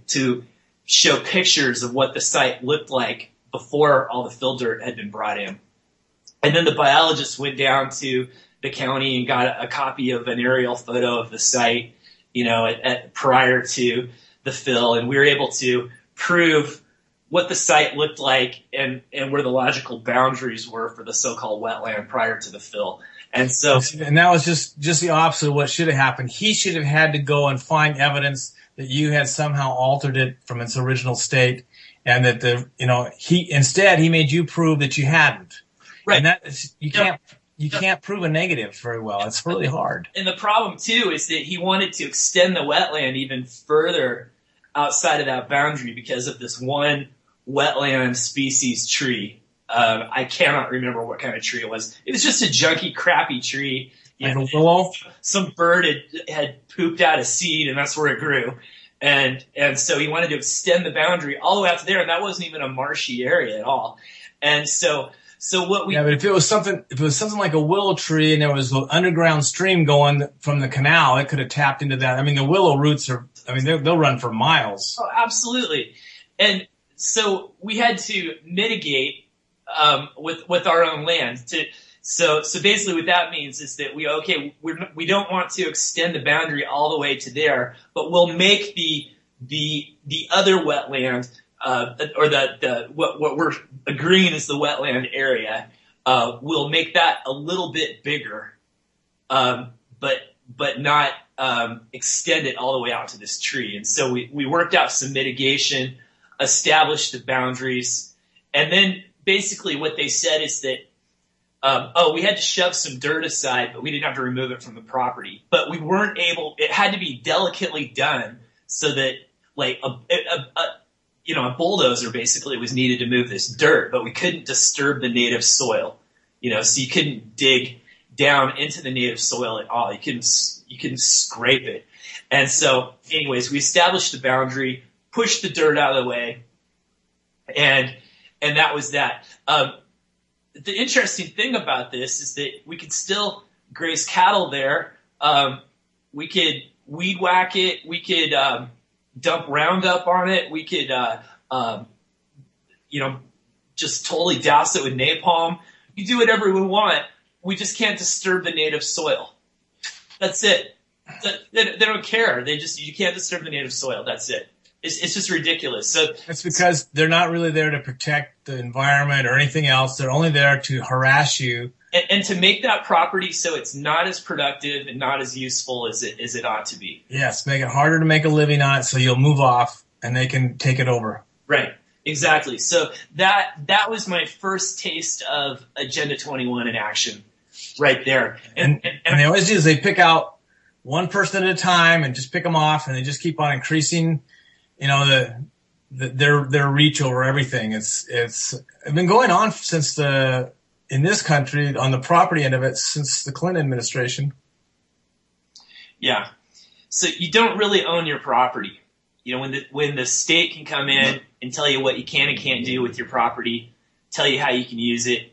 to show pictures of what the site looked like before all the fill dirt had been brought in. And then the biologist went down to the county and got a copy of an aerial photo of the site, prior to the fill, and we were able to prove what the site looked like and where the logical boundaries were for the so-called wetland prior to the fill. And so, and that was just the opposite of what should have happened. He should have had to go and find evidence that you had somehow altered it from its original state, and that he made you prove that you hadn't. Right. And that is, you can't prove a negative very well. It's really hard. And the problem too is that he wanted to extend the wetland even further outside of that boundary because of this one wetland species tree. I cannot remember what kind of tree it was. It was just a junky, crappy tree. Like a willow? Some bird had pooped out a seed, and that's where it grew. And so he wanted to extend the boundary all the way out to there, and that wasn't even a marshy area at all. And so what we... Yeah, but if it was something like a willow tree and there was an underground stream going from the canal, it could have tapped into that. I mean, the willow roots they'll run for miles. Oh, absolutely. And so we had to mitigate with our own land. So basically what that means is that we don't want to extend the boundary all the way to there, but we'll make the other wetland or what we're agreeing is the wetland area. We'll make that a little bit bigger, but not extend it all the way out to this tree. And so we worked out some mitigation, established the boundaries, and then basically what they said is that we had to shove some dirt aside, but we didn't have to remove it from the property. But we weren't able. It had to be delicately done so that like a bulldozer basically was needed to move this dirt, but we couldn't disturb the native soil. So you couldn't dig down into the native soil at all. You couldn't scrape it. And so, anyways, we established the boundary, pushed the dirt out of the way, and that was that. The interesting thing about this is that we could still graze cattle there. We could weed whack it. We could dump Roundup on it. We could, just totally douse it with napalm. You do whatever we want. We just can't disturb the native soil. That's it. They don't care. You can't disturb the native soil. That's it. It's just ridiculous. So that's because they're not really there to protect the environment or anything else. They're only there to harass you. And to make that property so it's not as productive and not as useful as it ought to be. Yes, make it harder to make a living on it so you'll move off and they can take it over. Right, exactly. So that was my first taste of Agenda 21 in action right there. And they always do is they pick out one person at a time and just pick them off, and they just keep on increasing, their reach over everything. It's been going on since in this country, on the property end of it, since the Clinton administration. Yeah. So you don't really own your property. When the state can come in and tell you what you can and can't do with your property, tell you how you can use it.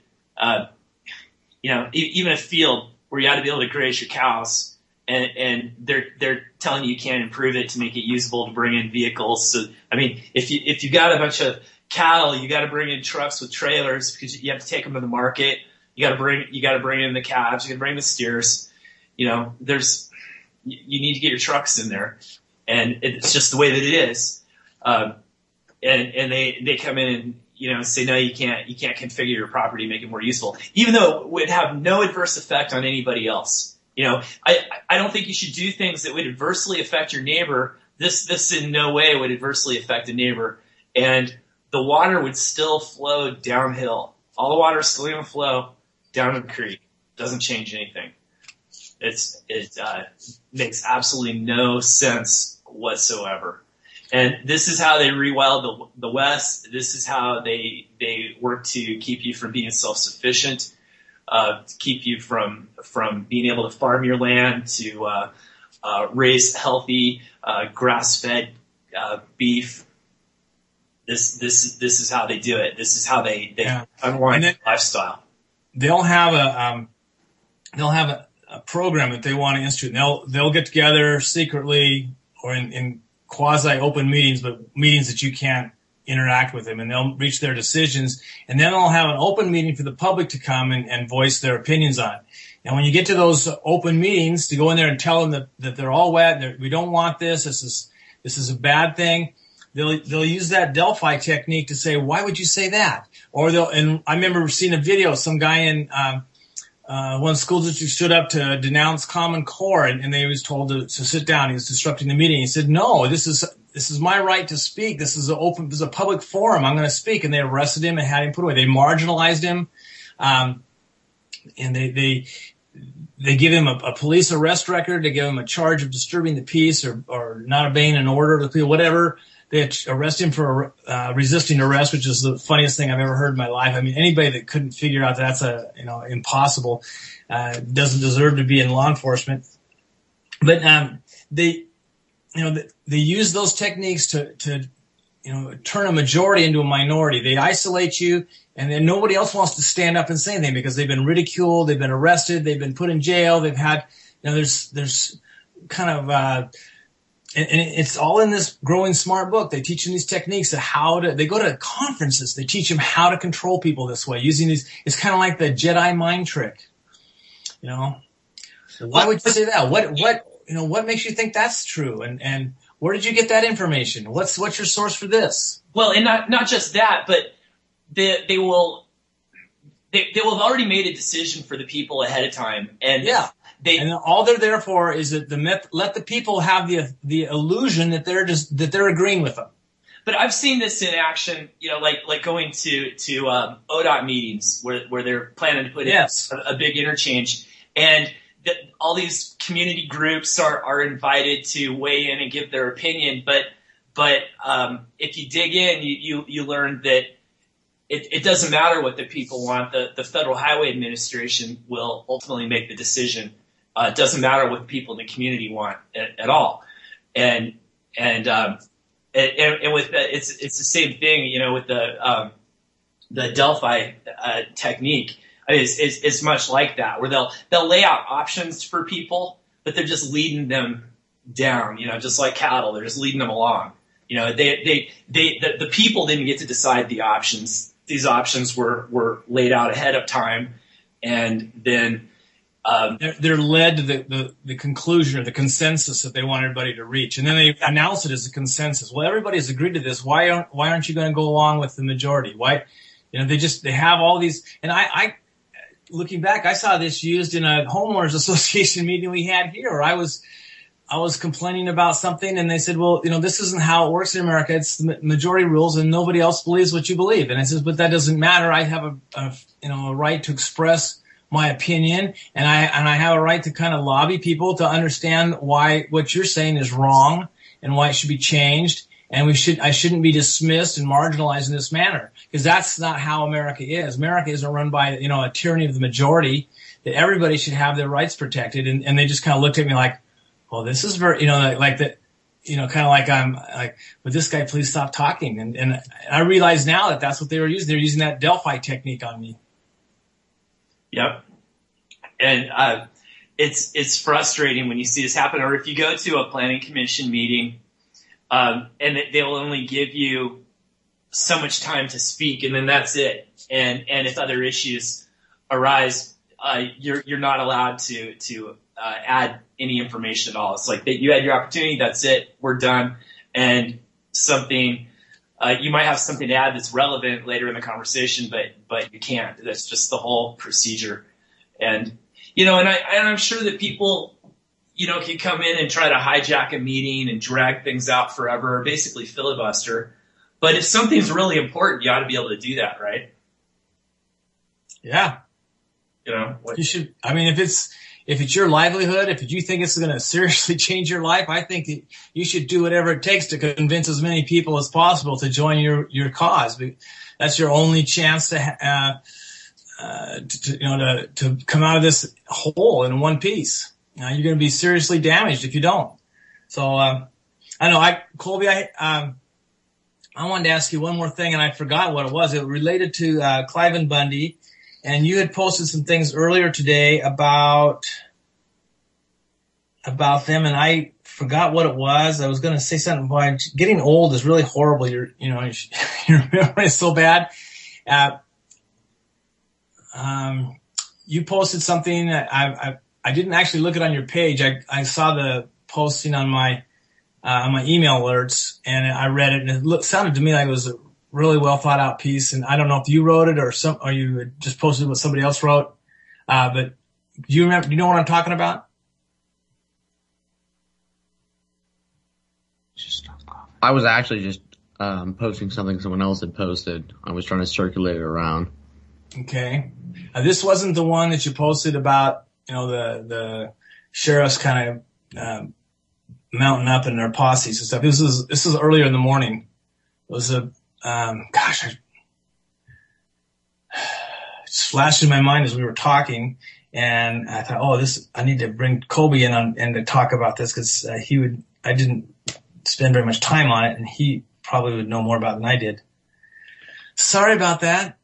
Even a field where you ought to be able to graze your cows, and they're telling you can't improve it to make it usable to bring in vehicles. So, I mean, if you got a bunch of cattle, you got to bring in trucks with trailers because you have to take them to the market. You got to bring in the calves. You got to bring the steers. You need to get your trucks in there, and it's just the way that it is. And they come in and say no, you can't configure your property, make it more useful, even though it would have no adverse effect on anybody else. I don't think you should do things that would adversely affect your neighbor. This in no way would adversely affect a neighbor, and the water would still flow downhill. All the water is still going to flow down to the creek. Doesn't change anything. It makes absolutely no sense whatsoever. And this is how they rewild the West. This is how they work to keep you from being self-sufficient, to keep you from being able to farm your land, to raise healthy grass-fed beef. This is how they do it. This is how they unwind their lifestyle. They'll have a program that they want to institute. And they'll get together secretly or in quasi open meetings, but meetings that you can't interact with them, and they'll reach their decisions. And then they'll have an open meeting for the public to come and voice their opinions on. And when you get to those open meetings, to go in there and tell them that they're all wet, we don't want this. This is a bad thing. They'll use that Delphi technique to say, why would you say that? Or and I remember seeing a video, some guy in one school district stood up to denounce Common Core, and they was told to sit down. He was disrupting the meeting. He said, no, this is my right to speak. This is a public forum. I'm going to speak. And they arrested him and had him put away. They marginalized him. And they give him a police arrest record. They give him a charge of disturbing the peace or not obeying an order of the people, whatever. They arrest him for resisting arrest, which is the funniest thing I've ever heard in my life. I mean, anybody that couldn't figure out that's impossible doesn't deserve to be in law enforcement. But they use those techniques to turn a majority into a minority. They isolate you, and then nobody else wants to stand up and say anything because they've been ridiculed, they've been arrested, they've been put in jail, they've had there's kind of and it's all in this Growing Smart book. They teach them these techniques of they go to conferences. They teach them how to control people this way using these. It's kind of like the Jedi mind trick. Why would you say that? What makes you think that's true? And where did you get that information? What's your source for this? Well, and not just that, but they will have already made a decision for the people ahead of time. And And all they're there for is that let the people have the illusion that they're agreeing with them. But I've seen this in action, like going to ODOT meetings where they're planning to put in a big interchange, and all these community groups are invited to weigh in and give their opinion. But if you dig in, you learn that it doesn't matter what the people want. The Federal Highway Administration will ultimately make the decision. It doesn't matter what the people in the community want at all. And with it's the same thing, with the Delphi technique. I mean, it's much like that, where they'll lay out options for people, but they're just leading them down, just like cattle. They're just leading them along. The people didn't get to decide the options. These options were laid out ahead of time, and then they're led to the conclusion or the consensus that they want everybody to reach, and then they announce it as a consensus. Well, everybody's agreed to this. Why aren't you going to go along with the majority? Why, they have all these. And I looking back, I saw this used in a homeowners association meeting we had here. I was complaining about something, and they said, well, this isn't how it works in America. It's the majority rules, and nobody else believes what you believe. And I said, but that doesn't matter. I have a right to express my opinion, and I have a right to kind of lobby people to understand why what you're saying is wrong and why it should be changed. And I shouldn't be dismissed and marginalized in this manner, because that's not how America is. America isn't run by, a tyranny of the majority, that everybody should have their rights protected. And they just kind of looked at me like, well, this is very, like that, kind of like I'm like, would this guy please stop talking? And I realize now that that's what they were using. They were using that Delphi technique on me. Yep. And it's frustrating when you see this happen, or if you go to a planning commission meeting, and they'll only give you so much time to speak, and then that's it. And if other issues arise, you're not allowed to add any information at all. It's like you had your opportunity, that's it, we're done. And something you might have something to add that's relevant later in the conversation, but you can't. That's just the whole procedure. And I'm sure that people can come in and try to hijack a meeting and drag things out forever, basically filibuster. But if something's really important, you ought to be able to do that, right? Yeah. You should. I mean, if it's your livelihood, if you think it's going to seriously change your life, I think that you should do whatever it takes to convince as many people as possible to join your cause. That's your only chance to come out of this hole in one piece. You're going to be seriously damaged if you don't. So, I know, Colby, I wanted to ask you one more thing, and I forgot what it was. It related to Cliven Bundy, and you had posted some things earlier today about them, and I forgot what it was. I was going to say something. Boy, getting old is really horrible. Your memory is so bad. You posted something that I didn't actually look it on your page. I saw the posting on my email alerts, and I read it, and it sounded to me like it was a really well thought out piece. And I don't know if you wrote it or you just posted what somebody else wrote. But do you know what I'm talking about? I was actually just posting something someone else had posted. I was trying to circulate it around. Okay. This wasn't the one that you posted about, the sheriffs kind of mounting up in their posses and stuff. This is earlier in the morning. It was it just flashed in my mind as we were talking, and I thought, I need to bring Colby in and to talk about this, because I didn't spend very much time on it, and he probably would know more about it than I did. Sorry about that.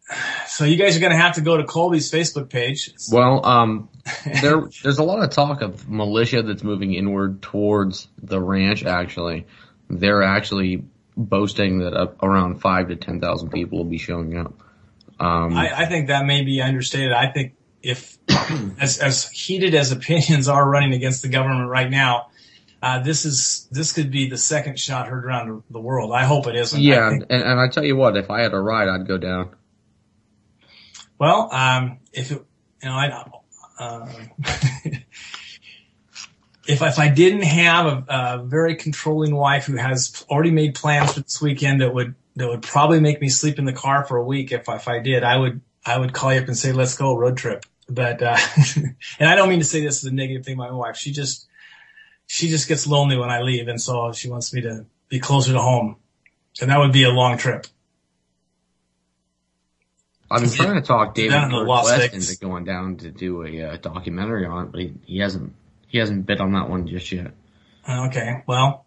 So you guys are going to have to go to Colby's Facebook page. Well, there's a lot of talk of militia that's moving inward towards the ranch. Actually, they're actually boasting that around 5,000 to 10,000 people will be showing up. I think that may be understated. I think if as heated as opinions are running against the government right now, this could be the second shot heard around the world. I hope it isn't. Yeah, and I tell you what, if I had a ride, I'd go down. Well, if it, if I didn't have a very controlling wife who has already made plans for this weekend that would probably make me sleep in the car for a week, if I did, I would call you up and say, let's go road trip. But, and I don't mean to say this is a negative thing about my wife. She just gets lonely when I leave. And so she wants me to be closer to home. And that would be a long trip. I've been trying to talk David West into going down to do a documentary on it, but he hasn't bid on that one just yet. Okay. Well,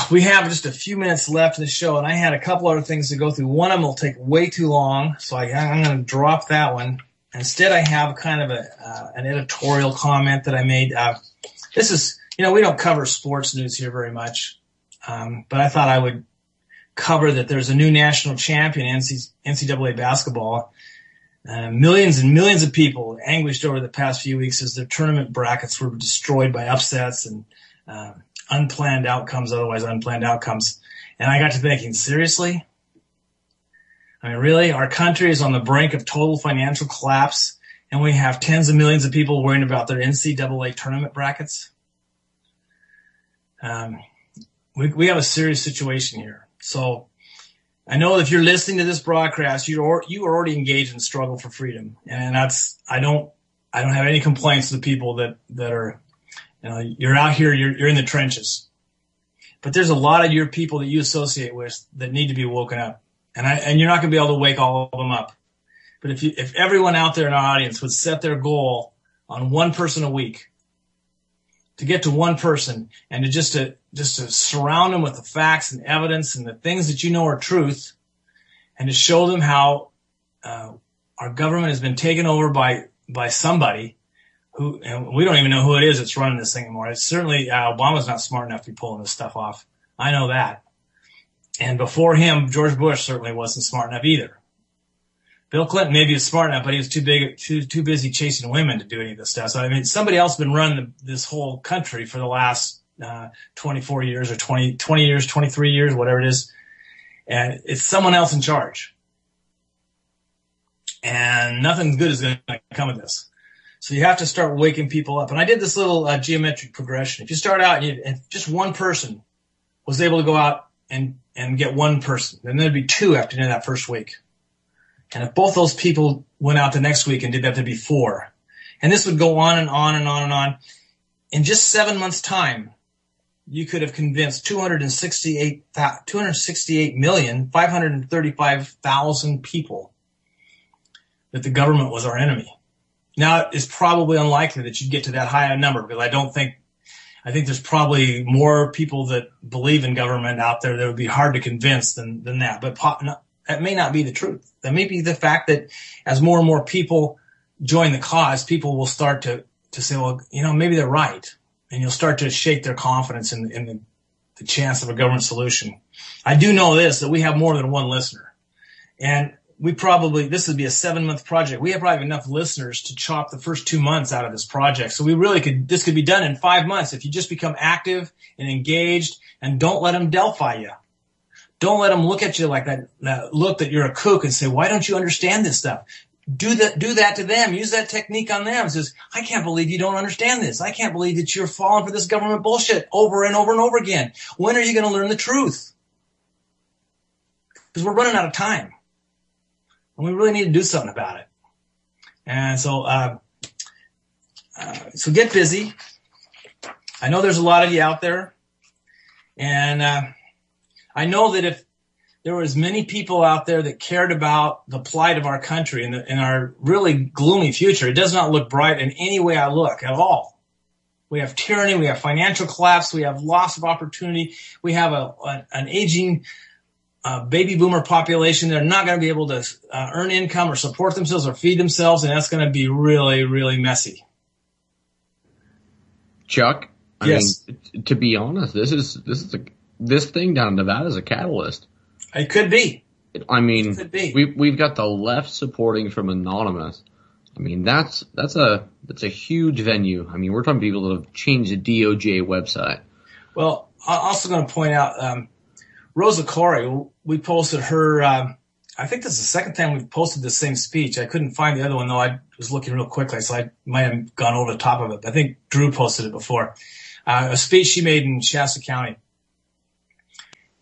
we have just a few minutes left in the show, and I had a couple other things to go through. One of them will take way too long, so I'm going to drop that one. Instead, I have kind of an editorial comment that I made. This is, we don't cover sports news here very much, but I thought I would cover that there's a new national champion in NCAA basketball. Millions and millions of people anguished over the past few weeks as their tournament brackets were destroyed by upsets and otherwise unplanned outcomes. And I got to thinking, seriously? I mean, really? Our country is on the brink of total financial collapse, and we have tens of millions of people worrying about their NCAA tournament brackets? We have a serious situation here. So I know if you're listening to this broadcast, you are already engaged in the struggle for freedom. And I don't have any complaints to the people that are, you're out here, you're in the trenches. But there's a lot of your people that you associate with that need to be woken up. And you're not going to be able to wake all of them up. But if everyone out there in our audience would set their goal on one person a week, to get to one person and to just to surround them with the facts and evidence and the things that are truth, and to show them how our government has been taken over by somebody who, and we don't even know who it is that's running this thing anymore. It's certainly Obama's not smart enough to be pulling this stuff off. I know that. And before him, George Bush certainly wasn't smart enough either. Bill Clinton maybe was smart enough, but he was too busy chasing women to do any of this stuff. So, I mean, somebody else has been running this whole country for the last 24 years or 20 years, 23 years, whatever it is. And it's someone else in charge. And nothing good is going to come of this. So you have to start waking people up. And I did this little geometric progression. If you start out and just one person was able to go out and get one person, then there'd be two after the end of that first week. And if both those people went out the next week and did that, there'd be four. And this would go on and on and on and on. In just 7 months' time, you could have convinced 268,535,000 people that the government was our enemy. Now, it's probably unlikely that you'd get to that high a number, because I think there's probably more people that believe in government out there that would be hard to convince than that. But that may not be the truth. That may be the fact that as more and more people join the cause, people will start to say, well, maybe they're right. And you'll start to shake their confidence in the chance of a government solution. I do know that we have more than one listener. And this would be a 7-month project. We have probably enough listeners to chop the first 2 months out of this project. So this could be done in 5 months if you just become active and engaged, and don't let them Delphi you. Don't let them look at you like that look that you're a kook and say, why don't you understand this stuff? Do that to them. Use that technique on them. It says, I can't believe you don't understand this. I can't believe that you're falling for this government bullshit over and over and over again. When are you going to learn the truth? Because we're running out of time. And we really need to do something about it. And so get busy. I know there's a lot of you out there. And I know that if there were as many people out there that cared about the plight of our country and our really gloomy future, it does not look bright in any way I look at all. We have tyranny, we have financial collapse, we have loss of opportunity, we have an aging baby boomer population. They're not going to be able to earn income or support themselves or feed themselves, and that's going to be really, really messy. Chuck, yes. I mean, to be honest, this thing down in Nevada is a catalyst. It could be. I mean, it could be. We've got the left supporting from Anonymous. I mean, that's a huge venue. I mean, we're talking people that have changed the DOJ website. Well, I'm also going to point out Rosa Corey. We posted her I think this is the second time we've posted the same speech. I couldn't find the other one, though. I was looking real quickly, so I might have gone over the top of it. I think Drew posted it before. A speech she made in Shasta County.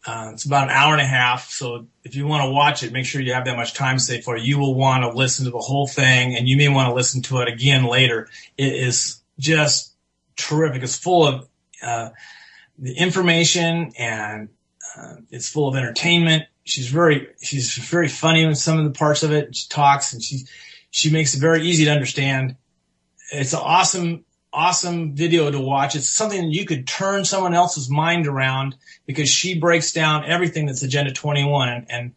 It's about an hour and a half, so if you want to watch it, make sure you have that much time saved for it. You will want to listen to the whole thing, and you may want to listen to it again later. It is just terrific. It's full of the information, and it's full of entertainment. She's very funny in some of the parts of it. She talks, and she makes it very easy to understand. It's an awesome video to watch. It's something that you could turn someone else's mind around, because she breaks down everything that's Agenda 21. And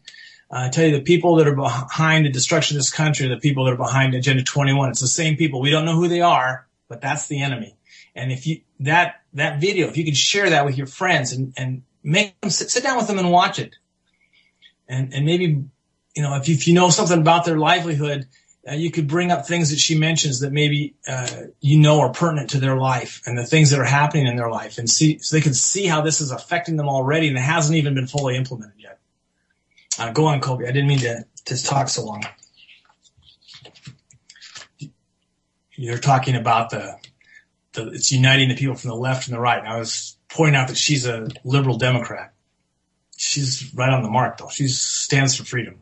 I tell you, the people that are behind the destruction of this country are the people that are behind Agenda 21. It's the same people. We don't know who they are, but that's the enemy. And if you that video, if you could share that with your friends and make them sit down with them and watch it. And maybe, if you know something about their livelihood, you could bring up things that she mentions that maybe are pertinent to their life and the things that are happening in their life, and so they can see how this is affecting them already, and it hasn't even been fully implemented yet. Go on, Colby. I didn't mean to talk so long. You're talking about it's uniting the people from the left and the right. And I was pointing out that she's a liberal Democrat. She's right on the mark, though. She stands for freedom.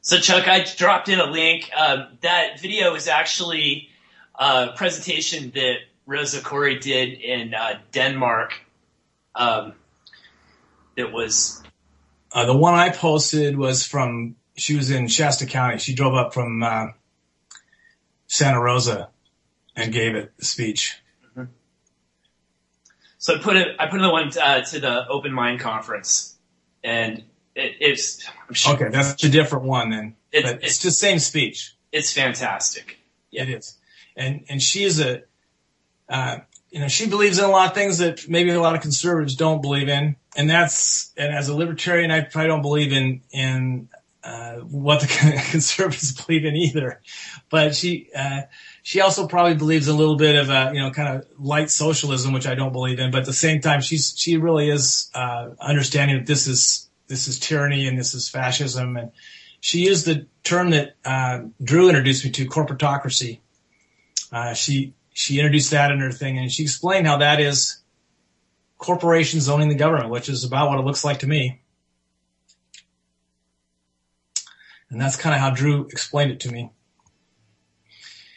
So, Chuck, I dropped in a link. That video is actually a presentation that Rosa Koire did in Denmark. That was... the one I posted was she was in Shasta County. She drove up from Santa Rosa and gave a speech. Mm-hmm. So I put in the one to the Open Mind Conference, and it's I'm sure okay. That's a different one then. It's the same speech. It's fantastic. It is, and she is she believes in a lot of things that maybe a lot of conservatives don't believe in, and as a libertarian, I probably don't believe in what the conservatives believe in either. But she also probably believes a little bit of kind of light socialism, which I don't believe in. But at the same time, she really is understanding that this is tyranny and this is fascism. And she used the term that Drew introduced me to, corporatocracy. She introduced that in her thing, and she explained how that is corporations owning the government, which is about what it looks like to me. And that's kind of how Drew explained it to me.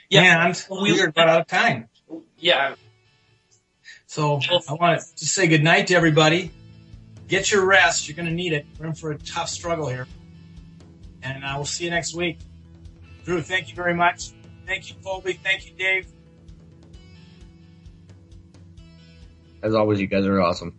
Yeah, and we're about out of time. Yeah. So I want to just say good night to everybody. Get your rest. You're going to need it. We're in for a tough struggle here. And we'll see you next week. Drew, thank you very much. Thank you, Colby. Thank you, Dave. As always, you guys are awesome.